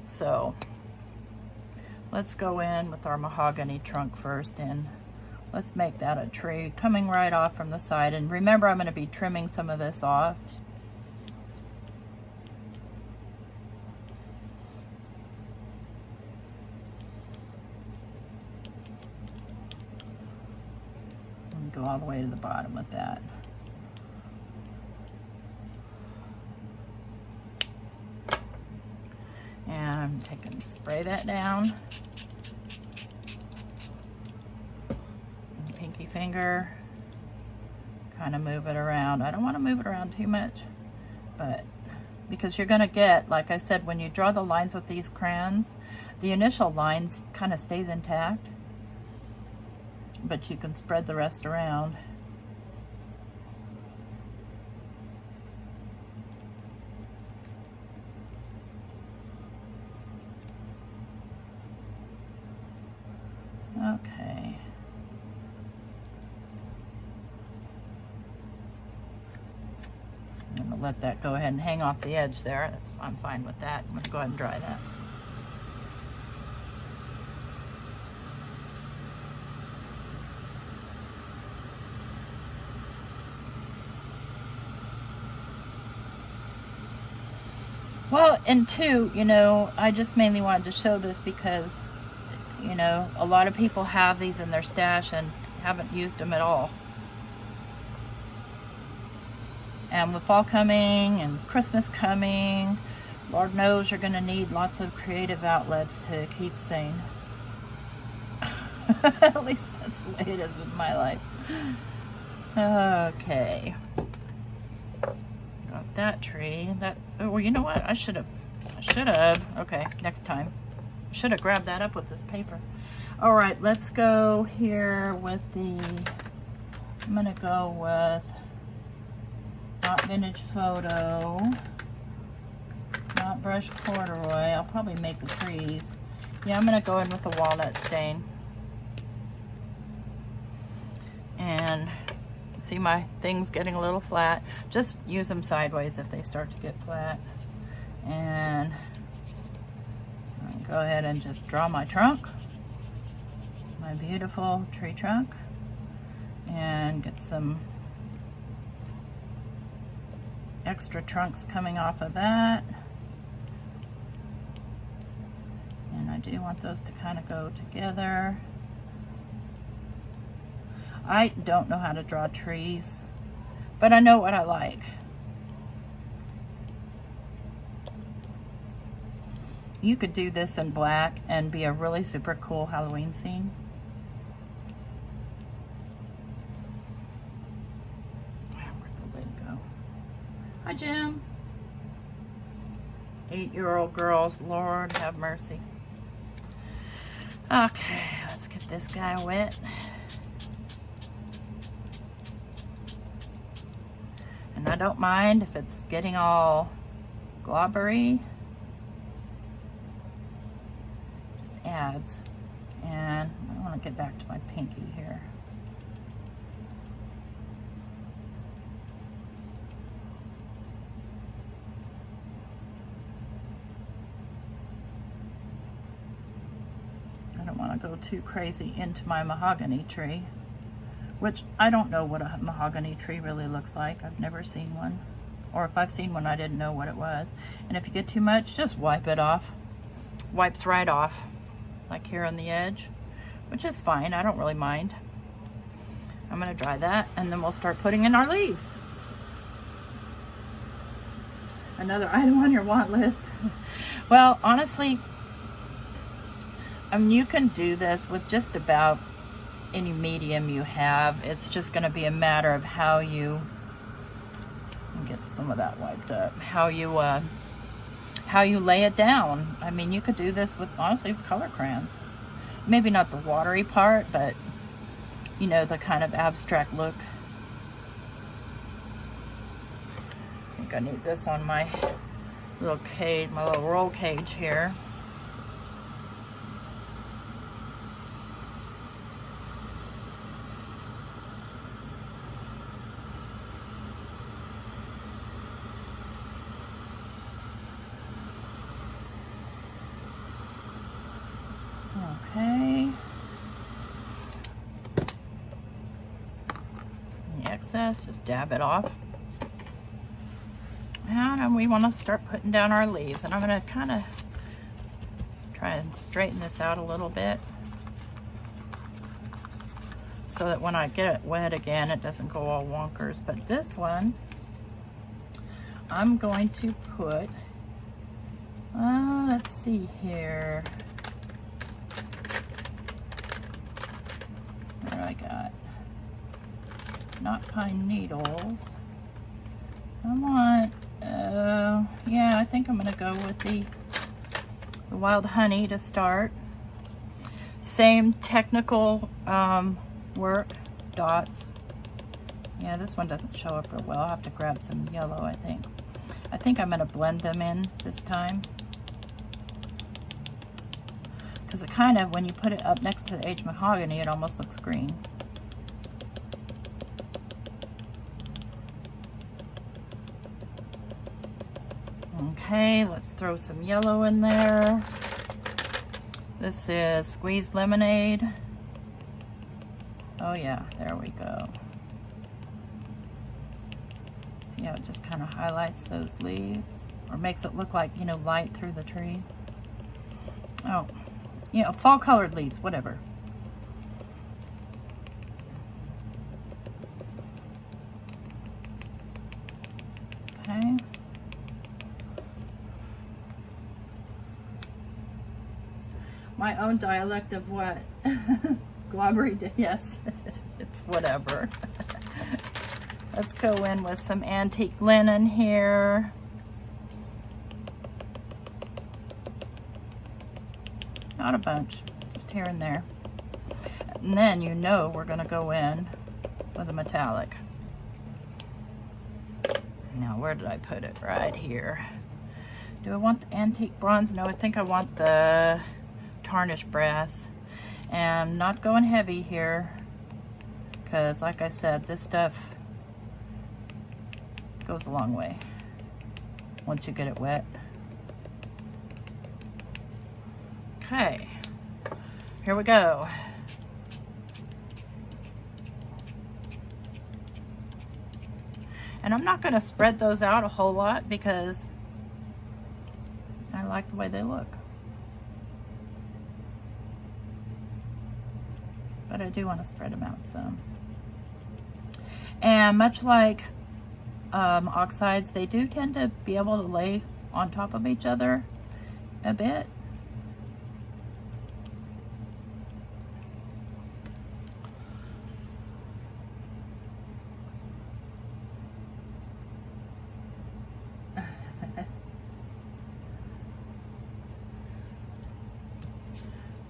So let's go in with our mahogany trunk first and Let's make that a tree coming right off from the side. And remember, I'm going to be trimming some of this off. And go all the way to the bottom with that. And I'm taking, spray that down. Pinky finger, kind of move it around. I don't want to move it around too much, but because you're going to get, like I said, when you draw the lines with these crayons, the initial lines kind of stays intact, but you can spread the rest around. Okay. I'm going to let that go ahead and hang off the edge there. I'm fine with that. I'm going to go ahead and dry that. Well, and two, you know, I just mainly wanted to show this because, you know, a lot of people have these in their stash and haven't used them at all. And with fall coming and Christmas coming, Lord knows you're going to need lots of creative outlets to keep sane. At least that's the way it is with my life. Okay. Got that tree. Oh, well, you know what? I should have. Okay, next time. I should have grabbed that up with this paper. All right, let's go here with I'm going to go with not vintage photo, not brush corduroy. I'll probably make the trees. Yeah, I'm going to go in with the walnut stain. And see my things getting a little flat. Just use them sideways if they start to get flat. And I'll go ahead and just draw my trunk, my beautiful tree trunk, and get some extra trunks coming off of that. And I do want those to kind of go together. I don't know how to draw trees, but I know what I like. You could do this in black and be a really super cool Halloween scene. Hi, Jim. 8-year-old girls, Lord have mercy. Okay, let's get this guy wet. And I don't mind if it's getting all globbery. Just adds. And I want to get back to my pinky here. Go too crazy into my mahogany tree, which I don't know what a mahogany tree really looks like. I've never seen one, or if I've seen one, I didn't know what it was. And if you get too much, just wipe it off. Wipes right off, like here on the edge, which is fine. I don't really mind. I'm gonna dry that, and then we'll start putting in our leaves. Another item on your want list. Well, honestly, you can do this with just about any medium you have. It's just going to be a matter of how you get some of that wiped up. How you lay it down. I mean, you could do this with, honestly, with color crayons. Maybe not the watery part, but you know, the kind of abstract look. I think I need this on my little cage, my little roll cage here. Okay. excess, just dab it off. And we want to start putting down our leaves. And I'm going to kind of try and straighten this out a little bit so that when I get it wet again, it doesn't go all wonkers. But this one, I'm going to put, let's see here. What do I got? Not pine needles. I want, yeah, I think I'm gonna go with the wild honey to start. Same technical work, dots. Yeah, this one doesn't show up real well. I'll have to grab some yellow, I think. I think I'm gonna blend them in this time. Because it kind of, when you put it up next to the aged mahogany, it almost looks green. Okay, let's throw some yellow in there. This is squeezed lemonade. Oh yeah, there we go. See how it just kind of highlights those leaves? Or makes it look like, you know, light through the tree. Oh, you know, fall colored leaves, whatever. Okay. My own dialect of what? Globbery, yes, it's whatever. Let's go in with some antique linen here. Not a bunch, just here and there. And then you know we're gonna go in with a metallic. Now, where did I put it? Right here. Do I want the antique bronze? No, I think I want the tarnished brass. And I'm not going heavy here because, like I said, this stuff goes a long way once you get it wet. Okay, here we go. And I'm not going to spread those out a whole lot because I like the way they look. But I do want to spread them out some. And much like oxides, they do tend to be able to lay on top of each other a bit.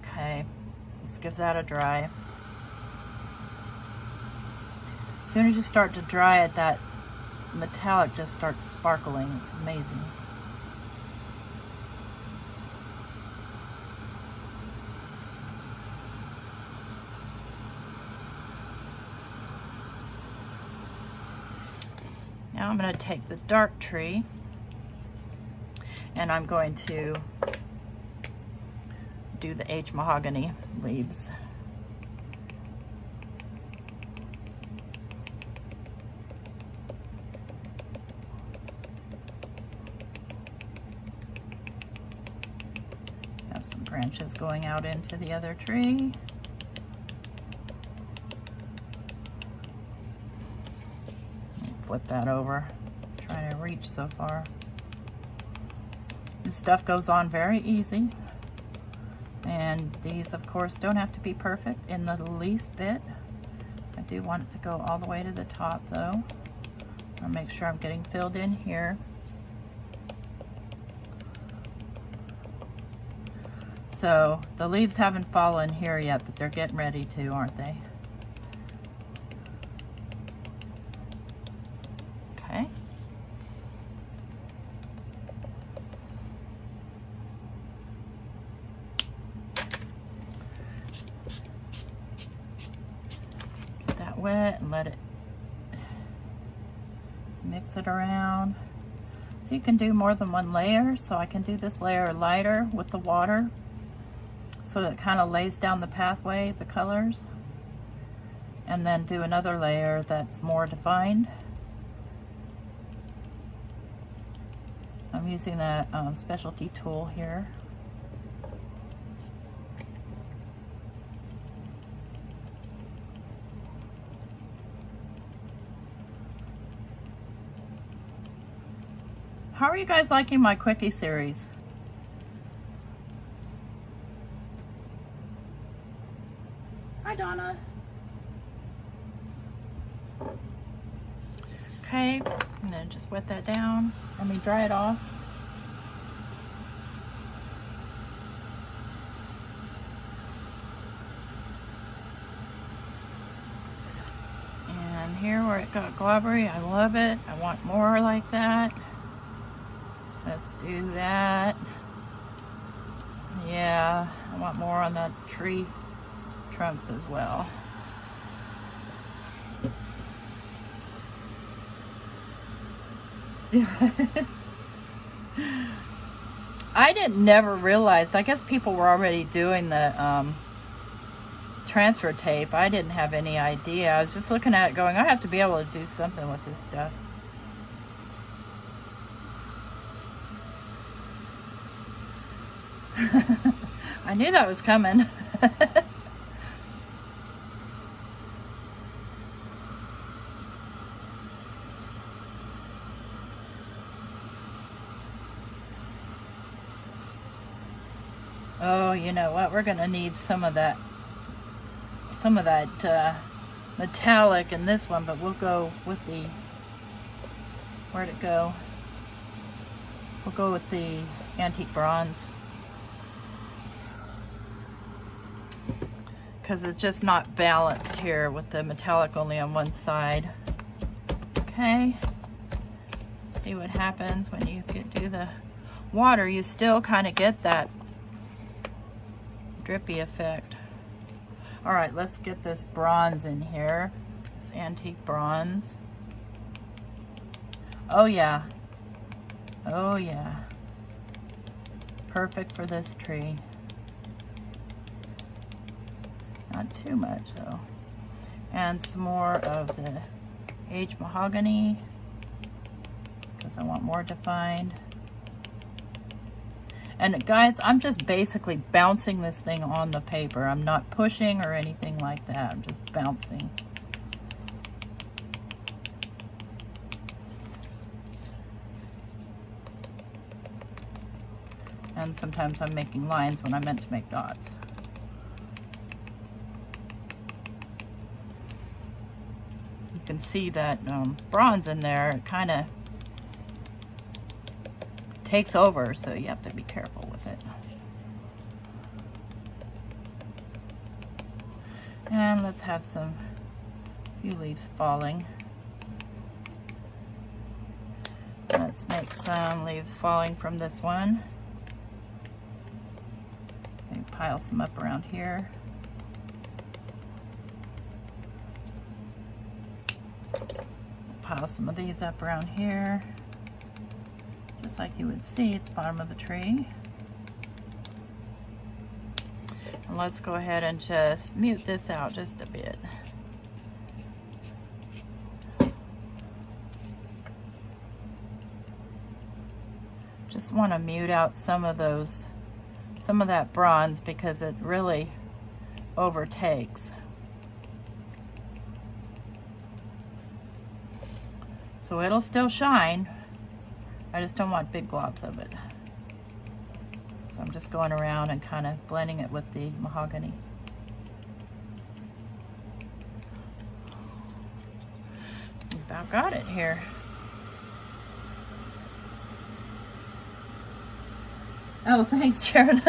Okay, let's give that a dry. As soon as you start to dry it, that metallic just starts sparkling. It's amazing. Now I'm going to take the dark tree and I'm going to do the aged mahogany leaves. Have some branches going out into the other tree. Flip that over. Trying to reach so far. This stuff goes on very easy. And these, of course, don't have to be perfect in the least bit. I do want it to go all the way to the top, though. I'll make sure I'm getting filled in here. So the leaves haven't fallen here yet, but they're getting ready to, aren't they? Okay. Get that wet and let it mix it around. So you can do more than one layer. So I can do this layer lighter with the water so that it kind of lays down the pathway, the colors. and then do another layer that's more defined. I'm using that specialty tool here. How are you guys liking my quickie series? Hi, Donna. Okay, and then just wet that down. Let me dry it off. And here where it got globbery, I love it. I want more like that. Let's do that. Yeah, I want more on the tree trunks as well. I never realized, I guess people were already doing the transfer tape. I didn't have any idea. I was just looking at it going, I have to be able to do something with this stuff. I knew that was coming. Oh, you know what? We're gonna need some of that metallic in this one, but we'll go with the, where'd it go? We'll go with the antique bronze, because it's just not balanced here with the metallic only on one side. Okay, see what happens when you do the water. You still kind of get that drippy effect. All right, let's get this bronze in here, this antique bronze. Oh yeah, oh yeah, perfect for this tree. Not too much though. And some more of the aged mahogany, because I want more defined. And guys, I'm just basically bouncing this thing on the paper. I'm not pushing or anything like that. I'm just bouncing. And sometimes I'm making lines when I meant to make dots. You can see that bronze in there. It kind of takes over, so you have to be careful with it. And let's have some few leaves falling. Let's make some leaves falling from this one. Maybe pile some up around here. Pile some of these up around here, just like you would see at the bottom of the tree. And let's go ahead and just mute this out just a bit. Just want to mute out some of that bronze because it really overtakes. So it'll still shine. I just don't want big globs of it. So I'm just going around and kind of blending it with the mahogany. About got it here. Oh, thanks, Sharon.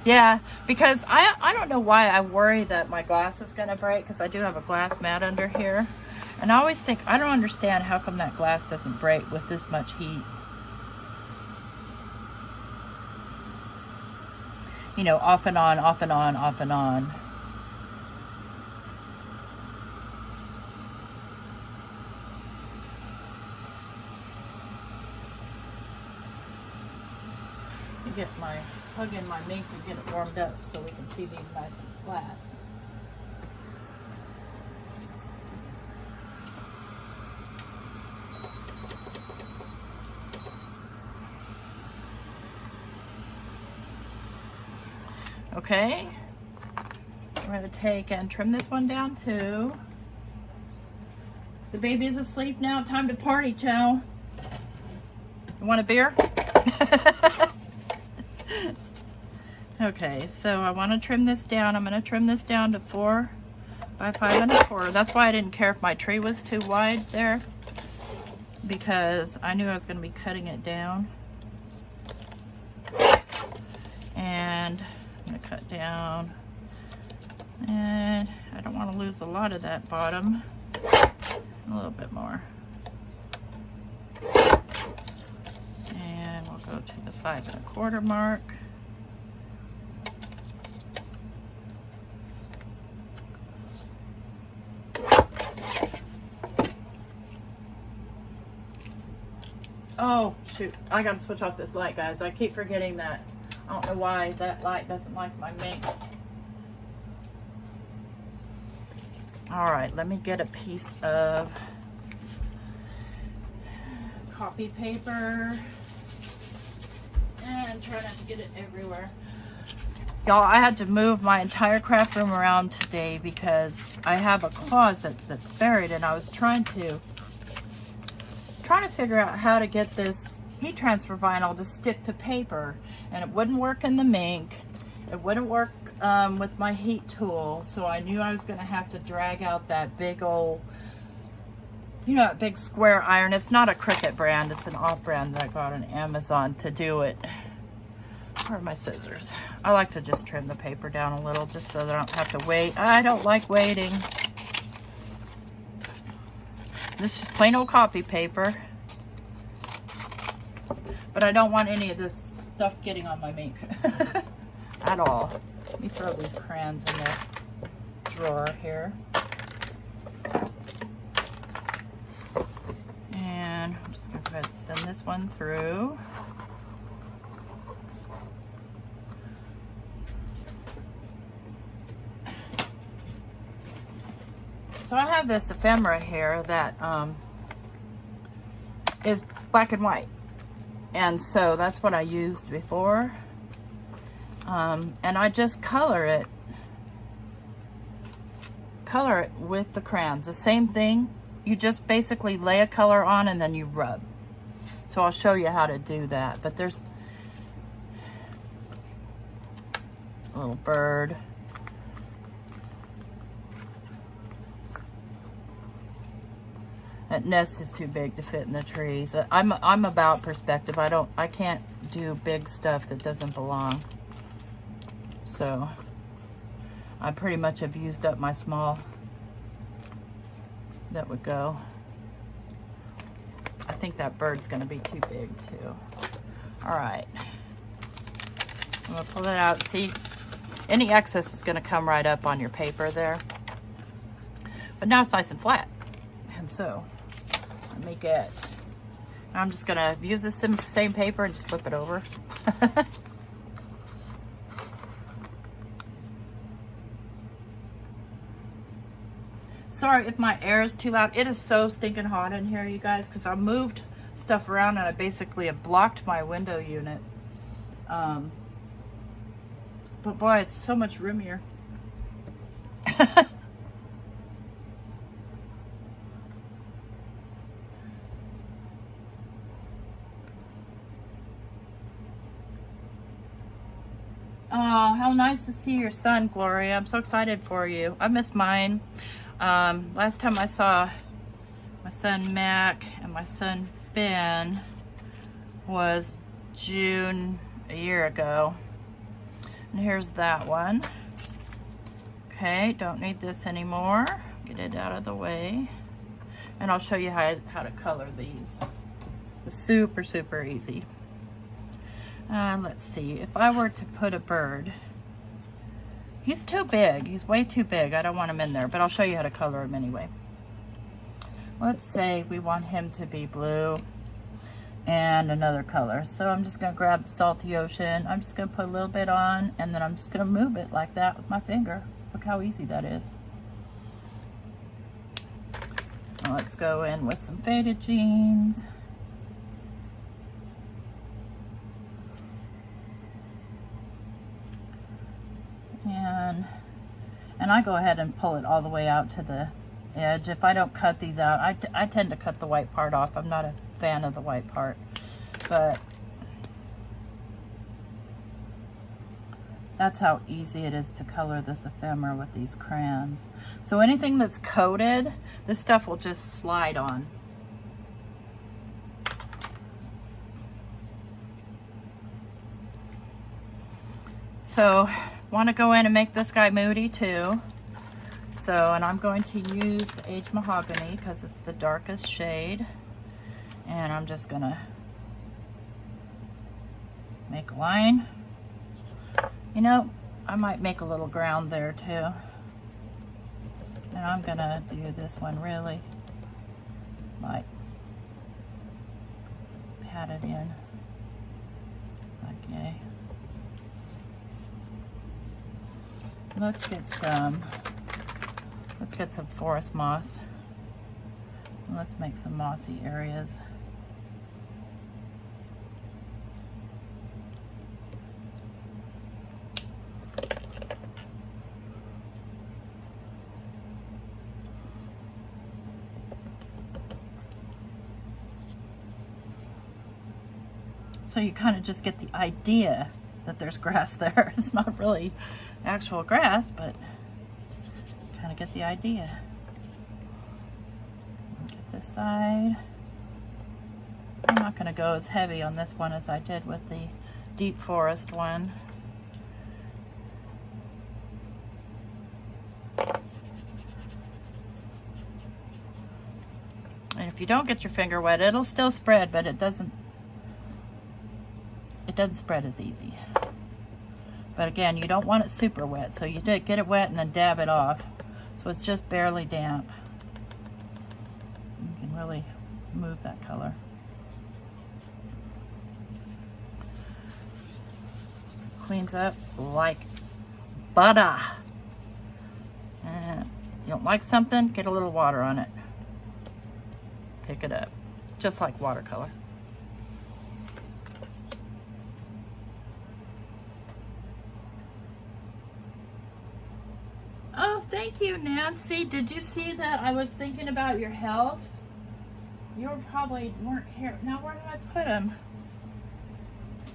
Yeah, because I don't know why I worry that my glass is going to break, because I do have a glass mat under here. And I always think, I don't understand how come that glass doesn't break with this much heat. You know, off and on, off and on, off and on. To get my, plug in my mink and get it warmed up so we can see these nice and flat. okay? We're gonna take and trim this one down too. The baby is asleep now. Time to party, Chow. You want a beer? Okay, so I want to trim this down. I'm going to trim this down to 4 by 5 1/4. That's why I didn't care if my tree was too wide there, because I knew I was going to be cutting it down. And I'm going to cut down, and I don't want to lose a lot of that bottom. A little bit more. And we'll go to the 5 1/4 mark. Oh, shoot. I gotta switch off this light, guys. I keep forgetting that. I don't know why that light doesn't like my mink. Alright, let me get a piece of copy paper and try not to get it everywhere. Y'all, I had to move my entire craft room around today because I have a closet that's buried, and I was trying to figure out how to get this heat transfer vinyl to stick to paper, and it wouldn't work in the mink. It wouldn't work with my heat tool, so I knew I was going to have to drag out that big old, you know, that big square iron. It's not a Cricut brand, it's an off brand that I got on Amazon to do it. Where are my scissors? I like to just trim the paper down a little just so that I don't have to wait. I don't like waiting. This is plain old copy paper, but I don't want any of this stuff getting on my mink at all. Let me throw these crayons in the drawer here. And I'm just going to go ahead and send this one through. So I have this ephemera here that is black and white, and so that's what I used before, and I just color it with the crayons. The same thing, you just basically lay a color on and then you rub. So I'll show you how to do that. But there's a little bird. That nest is too big to fit in the trees. I'm about perspective. I can't do big stuff that doesn't belong. So I pretty much have used up my small that would go. I think that bird's gonna be too big too. All right, I'm gonna pull it out. See, any excess is gonna come right up on your paper there. But now it's nice and flat. And so let me get, I'm just gonna use this same paper and just flip it over. Sorry if my air is too loud. It is so stinking hot in here, you guys, because I moved stuff around and I basically have blocked my window unit. But boy, it's so much roomier. Oh, how nice to see your son, Gloria. I'm so excited for you. I miss mine. Last time I saw my son Mac and my son Ben was June a year ago. And here's that one. Okay, don't need this anymore. Get it out of the way. And I'll show you how to color these. It's super, super easy. Let's see, if I were to put a bird, he's too big. He's way too big. I don't want him in there, but I'll show you how to color him anyway. Let's say we want him to be blue and another color. So I'm just going to grab the salty ocean. I'm just going to put a little bit on, and then I'm just going to move it like that with my finger. Look how easy that is. Now let's go in with some faded jeans. And I go ahead and pull it all the way out to the edge. If I don't cut these out, I tend to cut the white part off. I'm not a fan of the white part, but that's how easy it is to color this ephemera with these crayons. So anything that's coated, this stuff will just slide on. So want to go in and make this guy moody too. So, and I'm going to use the Aged Mahogany because it's the darkest shade. And I'm just gonna make a line. You know, I might make a little ground there too. And I'm gonna do this one really, like, pat it in. Okay. Let's get some forest moss. Let's make some mossy areas. So you kind of just get the idea that there's grass there. It's not really actual grass, but kind of get the idea. Get this side. I'm not going to go as heavy on this one as I did with the deep forest one. And if you don't get your finger wet, it'll still spread, but it doesn't spread as easy. But again, you don't want it super wet, so you get it wet and then dab it off. So it's just barely damp. You can really move that color. Cleans up like butter. And you don't like something, get a little water on it. Pick it up, just like watercolor. Oh, thank you, Nancy. Did you see that I was thinking about your health? You probably weren't here. Now, where did I put them?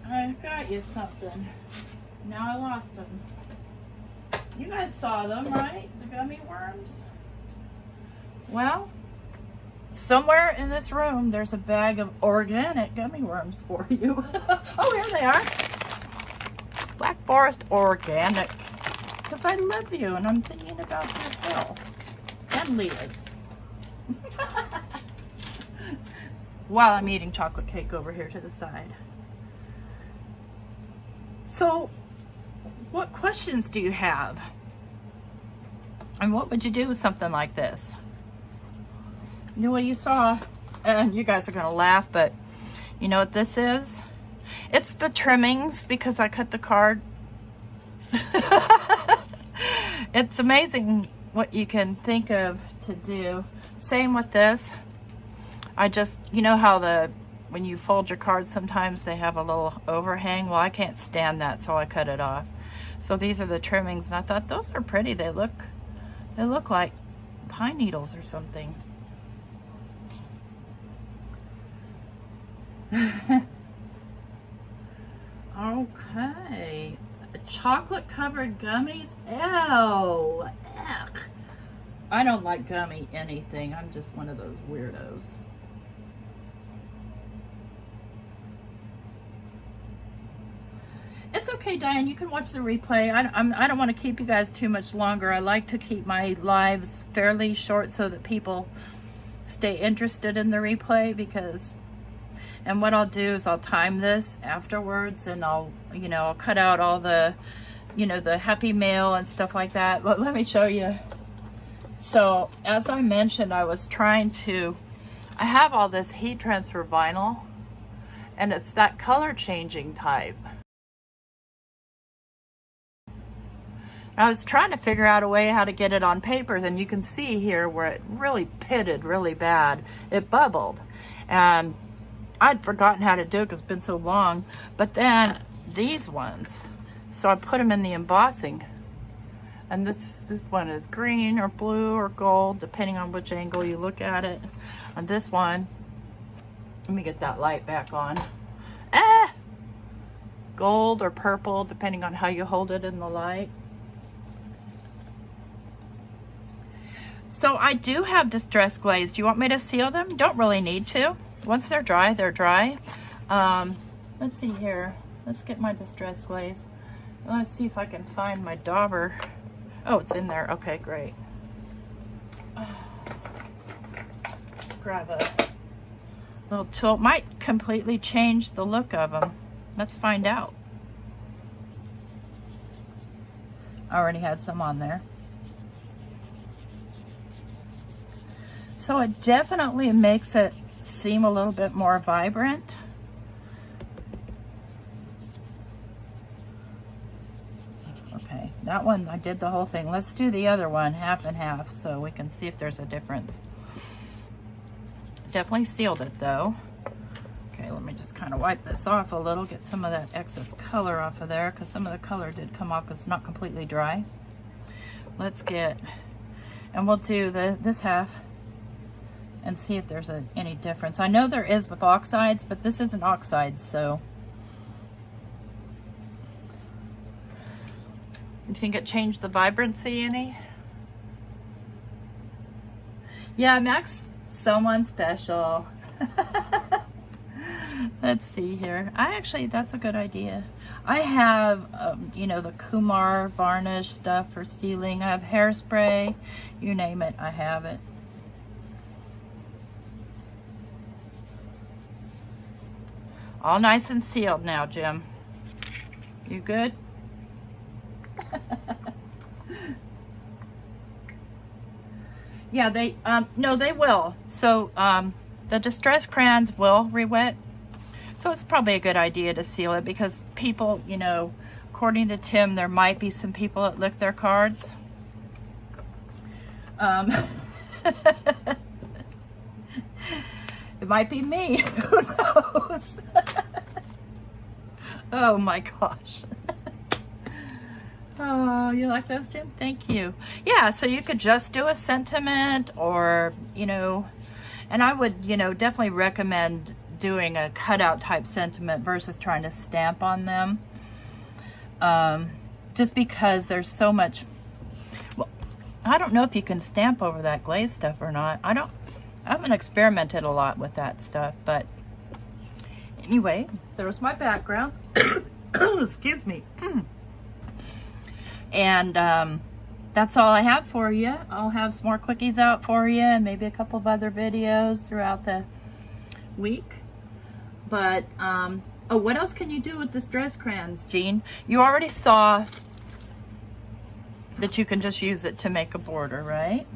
I got you something. Now I lost them. You guys saw them, right? The gummy worms? Well, somewhere in this room, there's a bag of organic gummy worms for you. Oh, here they are. Black Forest Organic. Because I love you and I'm thinking about your health. And Leah's. While I'm eating chocolate cake over here to the side. So, what questions do you have? And what would you do with something like this? You know what you saw? And you guys are going to laugh, but you know what this is? It's the trimmings because I cut the card. It's amazing what you can think of to do. Same with this. I just, you know how when you fold your cards, sometimes they have a little overhang. Well, I can't stand that, so I cut it off. So these are the trimmings, and I thought those are pretty. They look like pine needles or something. Okay. Chocolate covered gummies? Ew. Ugh. I don't like gummy anything. I'm just one of those weirdos. It's okay, Diane. You can watch the replay. I don't want to keep you guys too much longer. I like to keep my lives fairly short so that people stay interested in the replay because... And what I'll do is I'll time this afterwards and I'll cut out all the, the happy mail and stuff like that. But let me show you. So as I mentioned, I have all this heat transfer vinyl and it's that color changing type. I was trying to figure out a way how to get it on paper, and you can see here where it really pitted really bad. It bubbled. And I'd forgotten how to do it because it's been so long. But then these ones, so I put them in the embossing And this one is green or blue or gold, depending on which angle you look at it. And this one, let me get that light back on. Gold or purple, depending on how you hold it in the light. So I do have distress glaze. Do you want me to seal them? Don't really need to. Once they're dry, they're dry. Let's see here. Let's get my distress glaze. Let's see if I can find my dauber. Oh, it's in there. Okay, great. Let's grab a little tool. Might completely change the look of them. Let's find out. I already had some on there. So it definitely makes it seem a little bit more vibrant. Okay, that one, I did the whole thing. Let's do the other one, half and half, so we can see if there's a difference. Definitely sealed it though. Okay, let me just kind of wipe this off a little, get some of that excess color off of there, because some of the color did come off because it's not completely dry. Let's get, and we'll do this half and see if there's any difference. I know there is with oxides, but this isn't oxide, so. You think it changed the vibrancy any? Yeah, Mac's someone special. Let's see here. That's a good idea. I have, you know, the Kumar varnish stuff for sealing. I have hairspray, you name it, I have it. All nice and sealed now, Jim. You good? Yeah, they, no, they will. So, the distress crayons will re-wet. So it's probably a good idea to seal it because people, you know, according to Tim, there might be some people that lick their cards. It might be me, who knows? Oh my gosh. Oh, you like those, Jim? Thank you. Yeah, so you could just do a sentiment or, you know, and I would, you know, definitely recommend doing a cutout type sentiment versus trying to stamp on them. Just because there's so much, well, I don't know if you can stamp over that glaze stuff or not. I haven't experimented a lot with that stuff, but anyway, there's my backgrounds. Excuse me. And that's all I have for you. I'll have some more quickies out for you and maybe a couple of other videos throughout the week. But, oh, what else can you do with distress crayons, Jean? You already saw that you can just use it to make a border, right?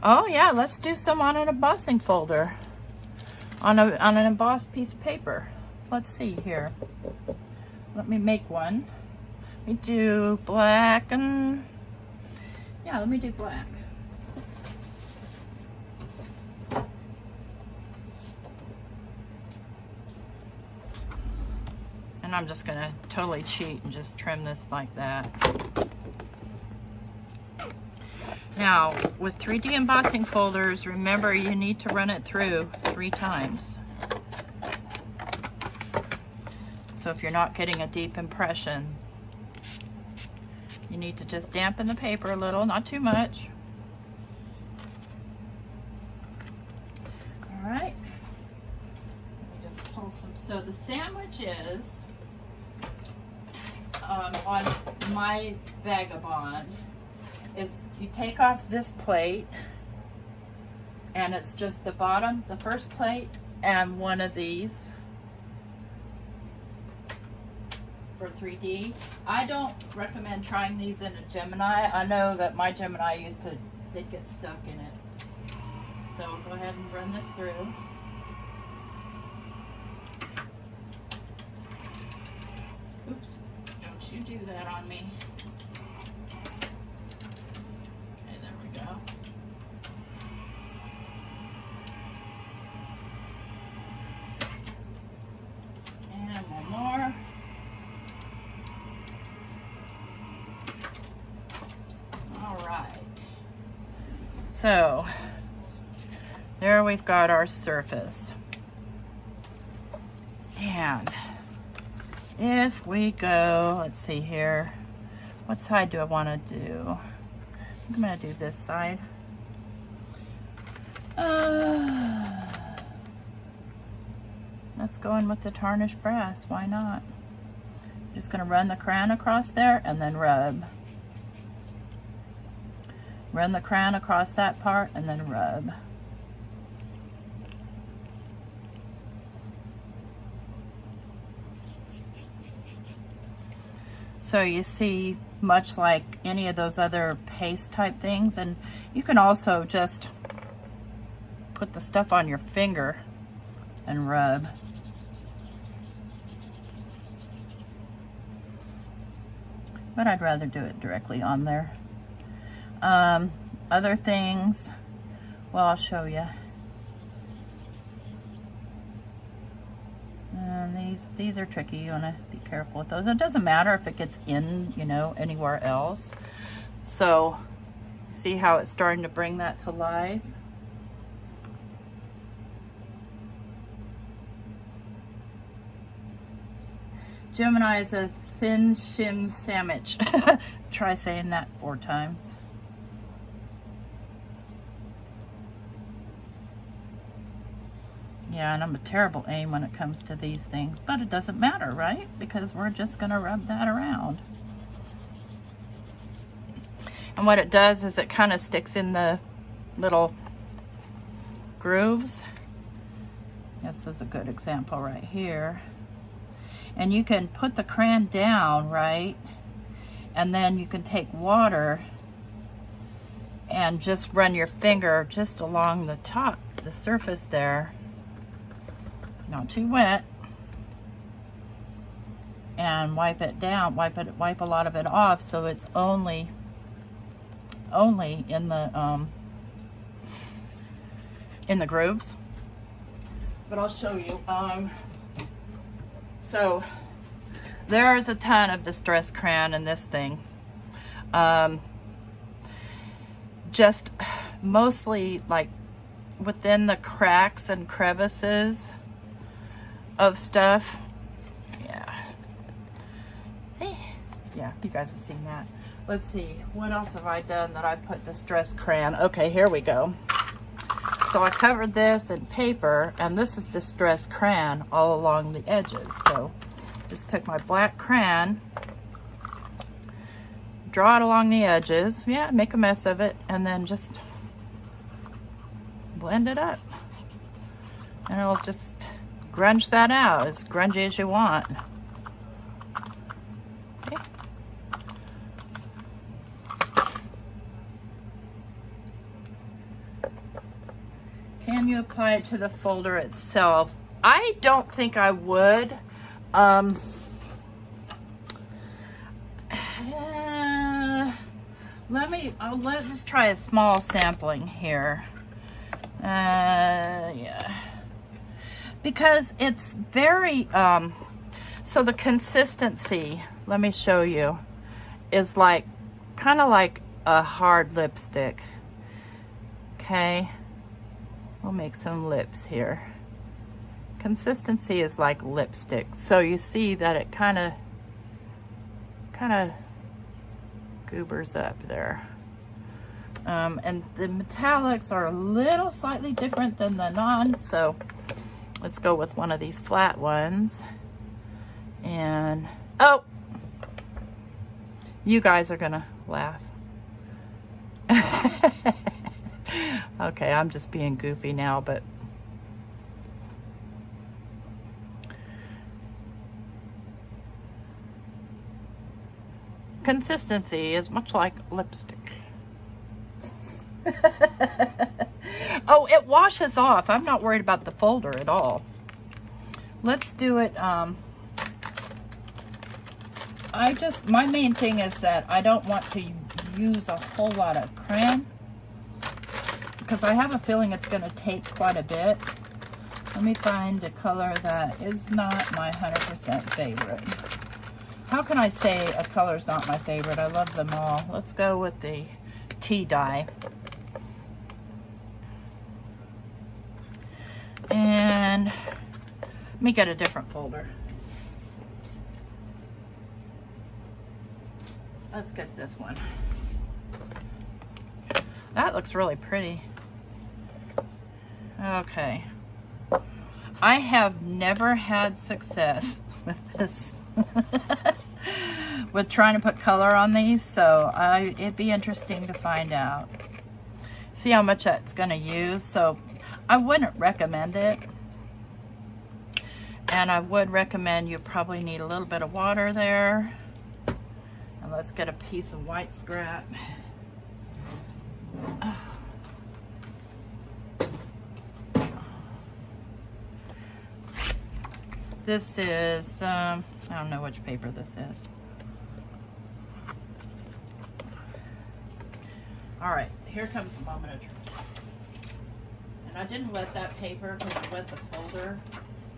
Oh yeah, let's do some on an embossing folder. On an embossed piece of paper. Let's see here. Let me make one. Let me do black and, yeah, let me do black. And I'm just gonna totally cheat and just trim this like that. Now, with 3D embossing folders, remember you need to run it through 3 times. So if you're not getting a deep impression, you need to just dampen the paper a little, not too much. All right. Let me just pull some. So the sandwich is on my Vagabond is you take off this plate and it's just the bottom, the first plate, and one of these for 3D. I don't recommend trying these in a Gemini. I know that my Gemini they'd get stuck in it. So go ahead and run this through. Oops, don't you do that on me. Okay, there we go. And one more. So there we've got our surface. And if we go, let's see here, what side do I want to do? I'm going to do this side. Let's go in with the tarnished brass. Why not? Just going to run the crayon across there and then rub. Run the crayon across that part and then rub. So you see, much like any of those other paste type things, and you can also just put the stuff on your finger and rub. But I'd rather do it directly on there. Other things, well, I'll show you. And these are tricky. You want to be careful with those. It doesn't matter if it gets in, you know, anywhere else. So, see how it's starting to bring that to life? Gemini is a thin shim sandwich. Try saying that 4 times. Yeah, and I'm a terrible aim when it comes to these things, but it doesn't matter, right? Because we're just gonna rub that around. And what it does is it kind of sticks in the little grooves. This is a good example right here. And you can put the crayon down, right? And then you can take water and just run your finger just along the top, the surface there. Not too wet. And wipe it down, wipe a lot of it off so it's only in the grooves. But I'll show you. So there's a ton of distress crayon in this thing. Just mostly like within the cracks and crevices of stuff. Yeah. Hey. Yeah, you guys have seen that. Let's see, what else have I done that I put distress crayon? Okay, here we go. So I covered this in paper, and this is distress crayon all along the edges. So just took my black crayon, draw it along the edges, yeah, make a mess of it, and then just blend it up. And it'll just grunge that out, as grungy as you want. Okay. Can you apply it to the folder itself? I don't think I would. Let's just try a small sampling here. Yeah. Because it's very, so the consistency, let me show you, is like, kind of like a hard lipstick. Okay. We'll make some lips here. Consistency is like lipstick. So you see that it kind of goobers up there. And the metallics are a little slightly different than the non, so let's go with one of these flat ones. And, oh, you guys are gonna laugh. Okay, I'm just being goofy now, but consistency is much like lipstick. Oh, it washes off. I'm not worried about the folder at all. Let's do it. My main thing is that I don't want to use a whole lot of crayon because I have a feeling it's going to take quite a bit. Let me find a color that is not my 100% favorite. How can I say a color's not my favorite? I love them all. Let's go with the tea dye. me get a different folder. Let's get this one. That looks really pretty. Okay. I have never had success with this. With trying to put color on these, so it'd be interesting to find out. See how much that's gonna use. So I wouldn't recommend it. And I would recommend you probably need a little bit of water there. And let's get a piece of white scrap. This is, I don't know which paper this is. All right, here comes the moment of truth. And I didn't wet that paper because I wet the folder.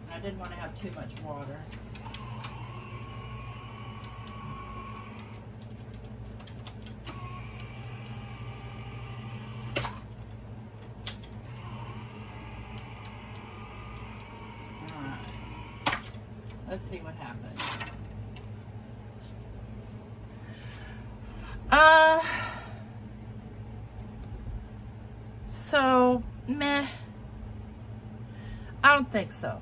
And I didn't want to have too much water. Let's see what happens. So, meh. I don't think so.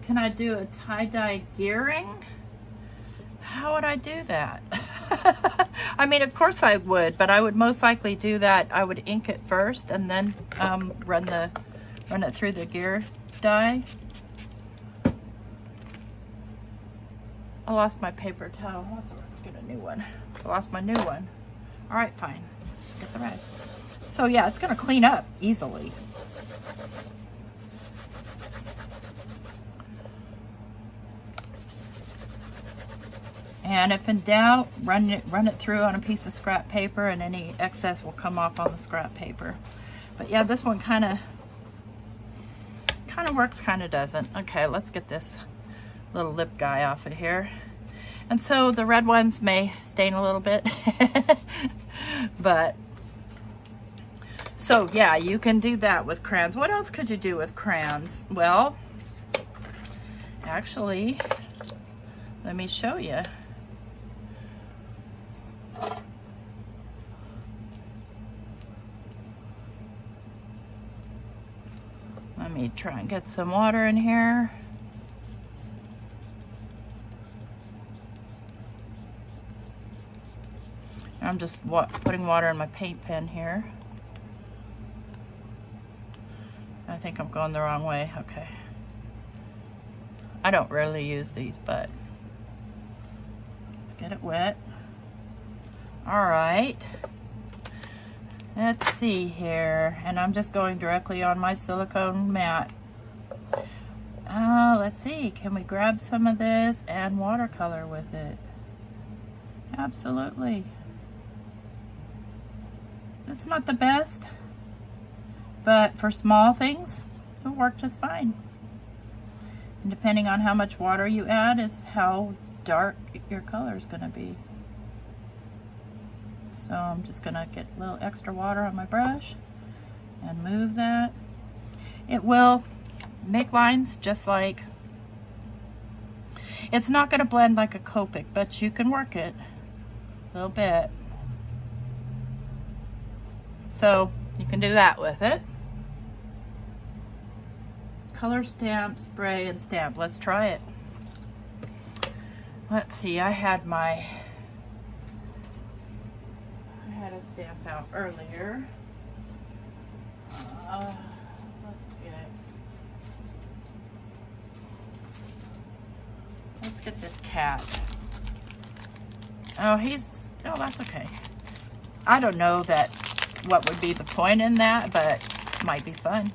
Can I do a tie-dye gearing? How would I do that? I mean, of course I would, but I would most likely do that. I would ink it first and then run it through the gear dye. I lost my paper towel. Let's get a new one. I lost my new one. All right, fine. Just get the red. So yeah, it's gonna clean up easily. And if in doubt, run it through on a piece of scrap paper, and any excess will come off on the scrap paper. But yeah, this one kind of works, kind of doesn't. Okay, let's get this little lip guy off of here. And so the red ones may stain a little bit, but so yeah, you can do that with crayons. What else could you do with crayons? Well, actually, let me show you. Let me try and get some water in here. I'm just putting water in my paint pen here. I think I'm going the wrong way. Okay. I don't really use these, but let's get it wet. All right. Let's see here. And I'm just going directly on my silicone mat. Let's see. Can we grab some of this and watercolor with it? Absolutely. It's not the best, but for small things, it'll work just fine. And depending on how much water you add is how dark your color is going to be. So I'm just going to get a little extra water on my brush and move that. It will make lines just like, it's not going to blend like a Copic, but you can work it a little bit. So you can do that with it. Color stamp, spray, and stamp. Let's try it. Let's see, I had a stamp out earlier. Let's get this cat. Oh, that's okay. I don't know what would be the point in that, but it might be fun.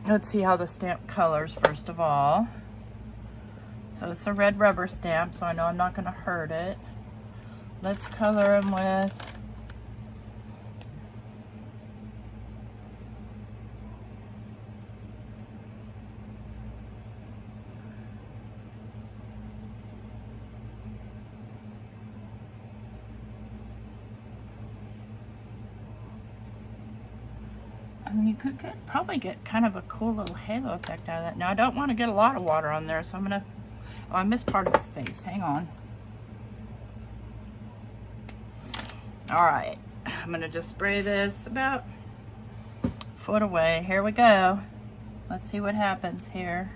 Let's see how the stamp colors first of all. So it's a red rubber stamp, so I know I'm not going to hurt it. Let's color them with I mean, you could probably get kind of a cool little halo effect out of that. Now, I don't want to get a lot of water on there, so I'm gonna, oh, I missed part of his face. Hang on. All right, I'm gonna just spray this about a foot away. Here we go. Let's see what happens here.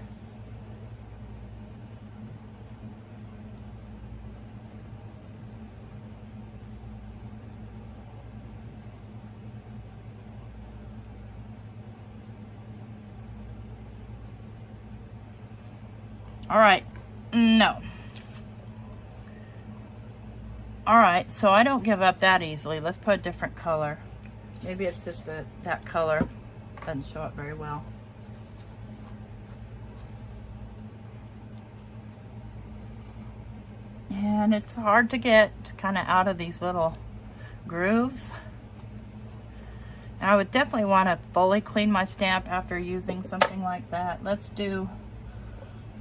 All right, no. All right, so I don't give up that easily. Let's put a different color. Maybe it's just that color doesn't show up very well. And it's hard to get kind of out of these little grooves. I would definitely want to fully clean my stamp after using something like that. Let's do,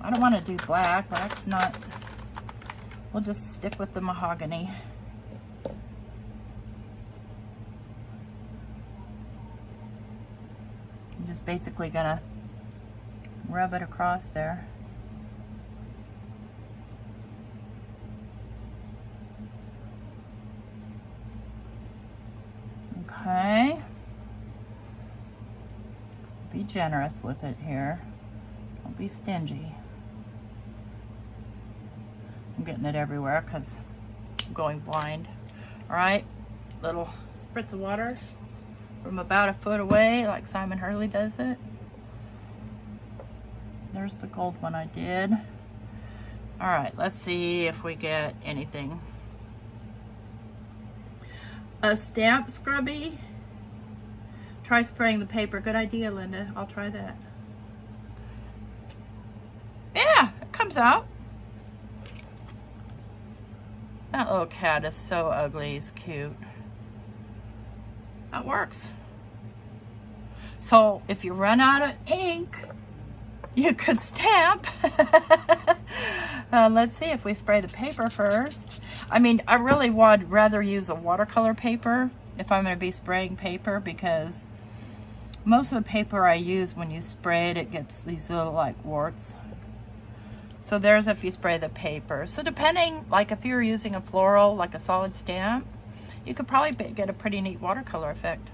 I don't want to do black. Black's not, we'll just stick with the mahogany. I'm just basically gonna rub it across there. Okay. Be generous with it here. Don't be stingy. I'm getting it everywhere because I'm going blind. All right, little spritz of water from about a foot away, like Simon Hurley does it. There's the gold one I did. All right, let's see if we get anything. A stamp scrubby. Try spraying the paper. Good idea, Linda. I'll try that. Yeah, it comes out. That little cat is so ugly. He's cute. That works. So if you run out of ink, you could stamp. Let's see if we spray the paper first. I mean, I really would rather use a watercolor paper if I'm going to be spraying paper, because most of the paper I use, when you spray it, it gets these little like warts. So there's if you spray the paper. So depending, like if you're using a floral, like a solid stamp, you could probably get a pretty neat watercolor effect.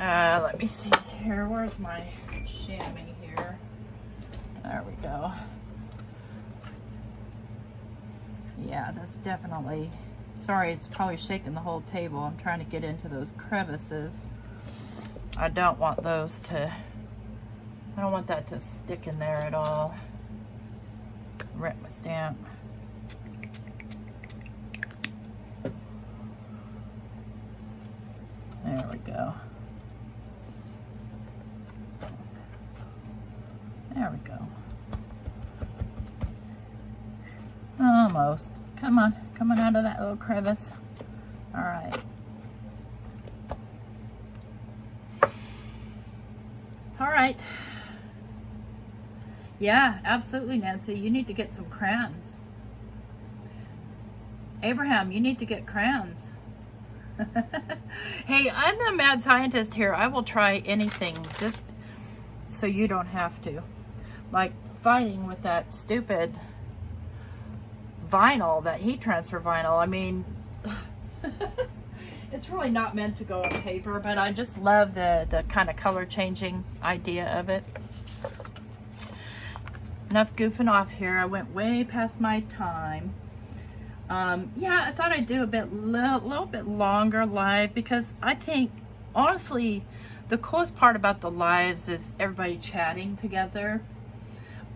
Let me see here. Where's my chamois here? There we go. Yeah, that's definitely, sorry, it's probably shaking the whole table. I'm trying to get into those crevices. I don't want those to, I don't want that to stick in there at all. Rip my stamp. There we go. There we go. Almost. Come on, coming out of that little crevice. All right. All right. Yeah, absolutely, Nancy. You need to get some crayons. Abraham, you need to get crayons. Hey, I'm the mad scientist here. I will try anything just so you don't have to. Like fighting with that stupid vinyl, that heat transfer vinyl. I mean, it's really not meant to go on paper, but I just love the kind of color changing idea of it. Enough goofing off here. I went way past my time. Yeah, I thought I'd do a little bit longer live, because I think, honestly, the coolest part about the lives is everybody chatting together.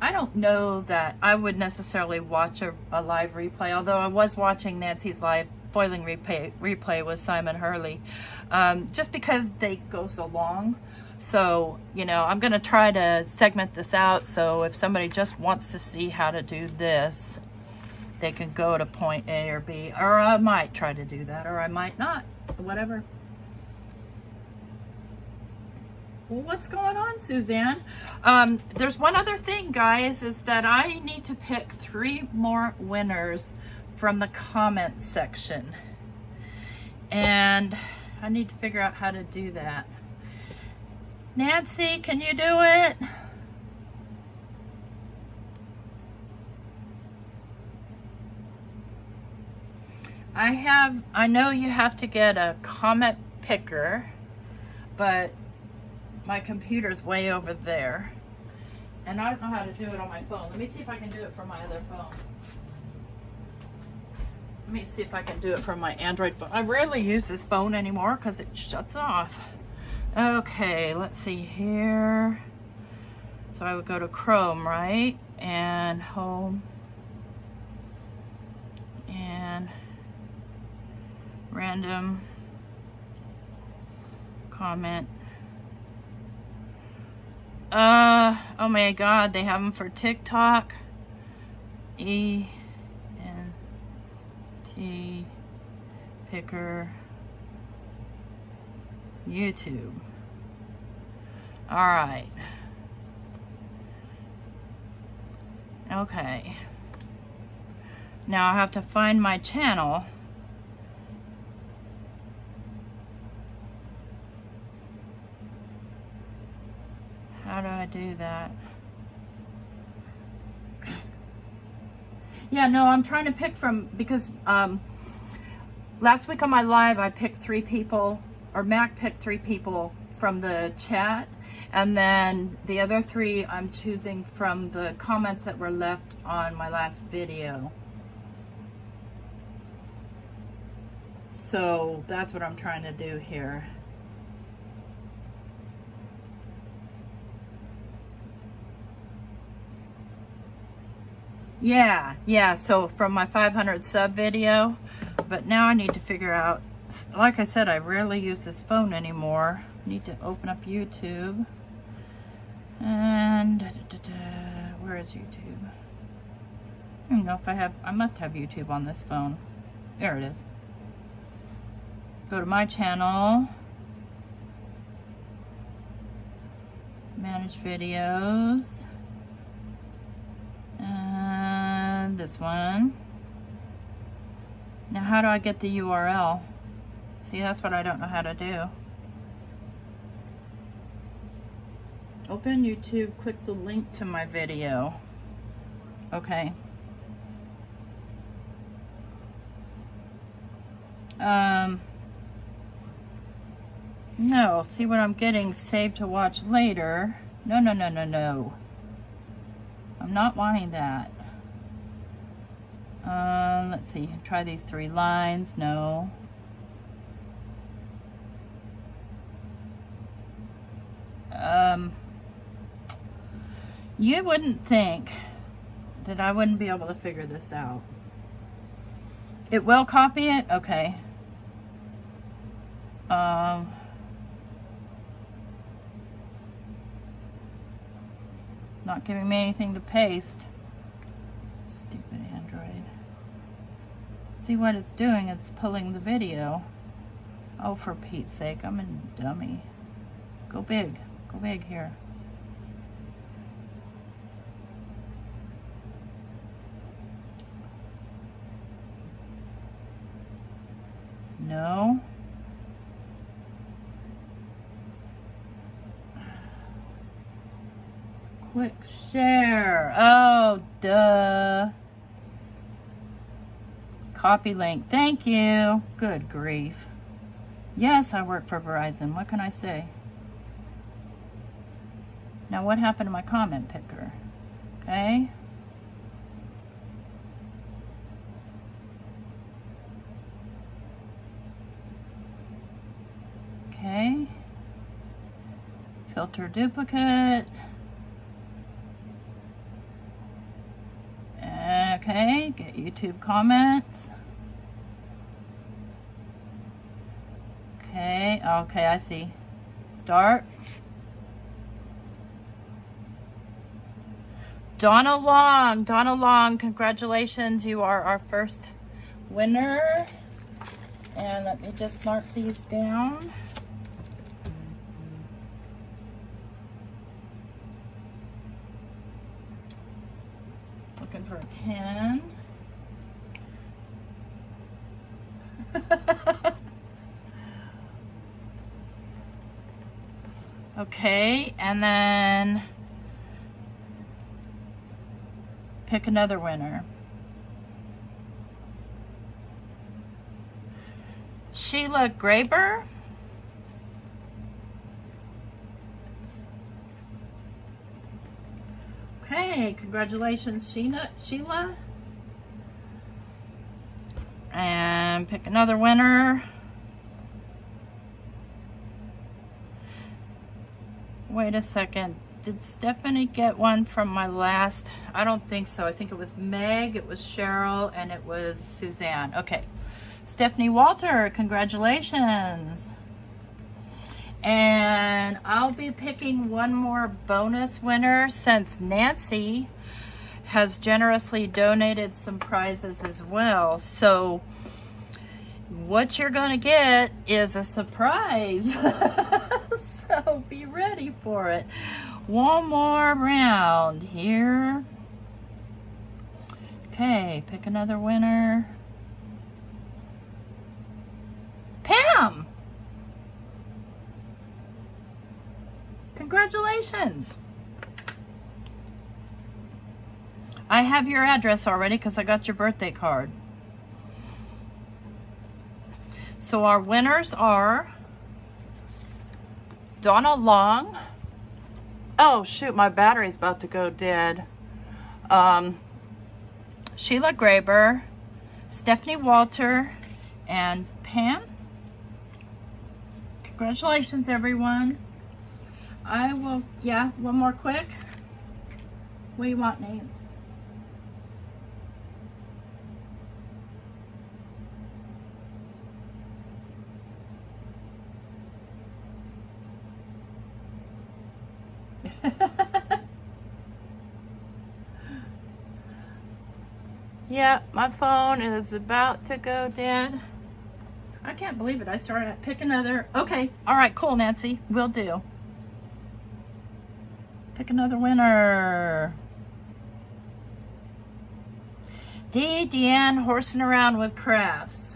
I don't know that I would necessarily watch a live replay, although I was watching Nancy's live foiling replay with Simon Hurley, just because they go so long. So, you know, I'm going to try to segment this out, so if somebody just wants to see how to do this, they can go to point A or B, or I might try to do that, or I might not, whatever. Well, what's going on, Suzanne? There's one other thing, guys, is that I need to pick 3 more winners from the comment section. And I need to figure out how to do that. Nancy, can you do it? I know you have to get a comment picker, but my computer's way over there. And I don't know how to do it on my phone. Let me see if I can do it from my other phone. Let me see if I can do it from my Android phone. I rarely use this phone anymore because it shuts off. Okay, let's see here. So I would go to Chrome, right? And home. And random comment. Oh my God, they have them for TikTok. ENT picker. YouTube. All right. Okay. Now I have to find my channel. How do I do that? Yeah, no, I'm trying to pick from, because last week on my live I picked 3 people, or Mac picked 3 people from the chat, and then the other 3 I'm choosing from the comments that were left on my last video. So that's what I'm trying to do here. Yeah, so from my 500 sub video, but now I need to figure out, like I said, I rarely use this phone anymore. I need to open up YouTube. And where is YouTube? I don't know if I must have YouTube on this phone. There it is. Go to my channel. Manage videos. And this one. Now how do I get the URL? See, that's what I don't know how to do. Open YouTube, click the link to my video. Okay. No, see what I'm getting, save to watch later. No. I'm not wanting that. Let's see, try these 3 lines, no. You wouldn't think that I wouldn't be able to figure this out. It will copy it? Okay. Not giving me anything to paste. Stupid Android. See what it's doing? It's pulling the video. Oh, for Pete's sake, I'm a dummy. Go big. Go big here. No. Click share. Oh, duh. Copy link. Thank you. Good grief. Yes, I work for Verizon. What can I say? Now, what happened to my comment picker? Okay. Okay. Filter duplicate. Okay, get YouTube comments. Okay, I see. Start. Donna Long, congratulations. You are our first winner. And let me just mark these down. Looking for a pen. Okay, and then pick another winner. Sheila Graber. Okay, congratulations, Sheila. And pick another winner. Wait a second. Did Stephanie get one from my last? I don't think so. I think it was Meg, it was Cheryl, and it was Suzann. Okay. Stephanie Walter, congratulations. And I'll be picking one more bonus winner since Nancy has generously donated some prizes as well. So what you're going to get is a surprise. So be ready for it. One more round here. Okay, pick another winner. Pam! Congratulations. I have your address already because I got your birthday card. So our winners are Donna Long. Oh shoot, my battery's about to go dead. Sheila Graber, Stephanie Walter, and Pam. Congratulations, everyone. I will, yeah, one more quick. What do you want names? Yeah, my phone is about to go dead. I can't believe it. I started to pick another. Okay, all right, cool, Nancy. Will do. Pick another winner. DeDeane horsing around with crafts.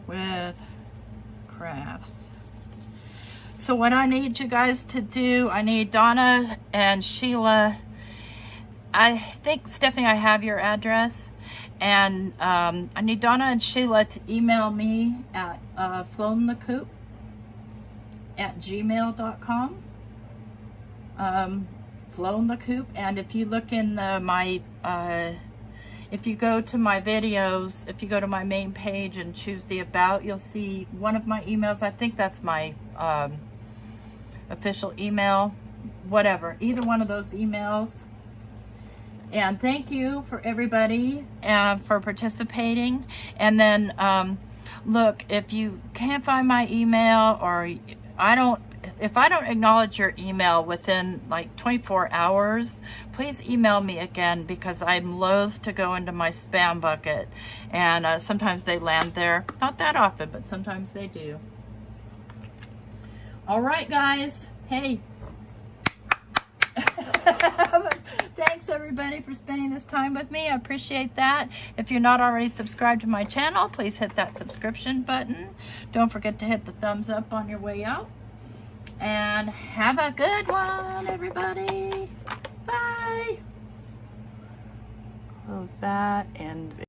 With crafts. So what I need you guys to do, I need Donna and Sheila. I think, Stephanie, I have your address. And I need Donna and Sheila to email me at flownthecoop@gmail.com. Flownthecoop. And if you look in my if you go to my videos, if you go to my main page and choose the About, you'll see one of my emails. I think that's my official email, whatever, either one of those emails. And thank you for everybody for participating. And then look, if you can't find my email, or if I don't acknowledge your email within like 24 hours, please email me again, because I'm loath to go into my spam bucket. And sometimes they land there. Not that often, but sometimes they do. All right, guys. Hey. Thanks, everybody, for spending this time with me. I appreciate that. If you're not already subscribed to my channel, please hit that subscription button. Don't forget to hit the thumbs up on your way out. And have a good one, everybody. Bye. Close that and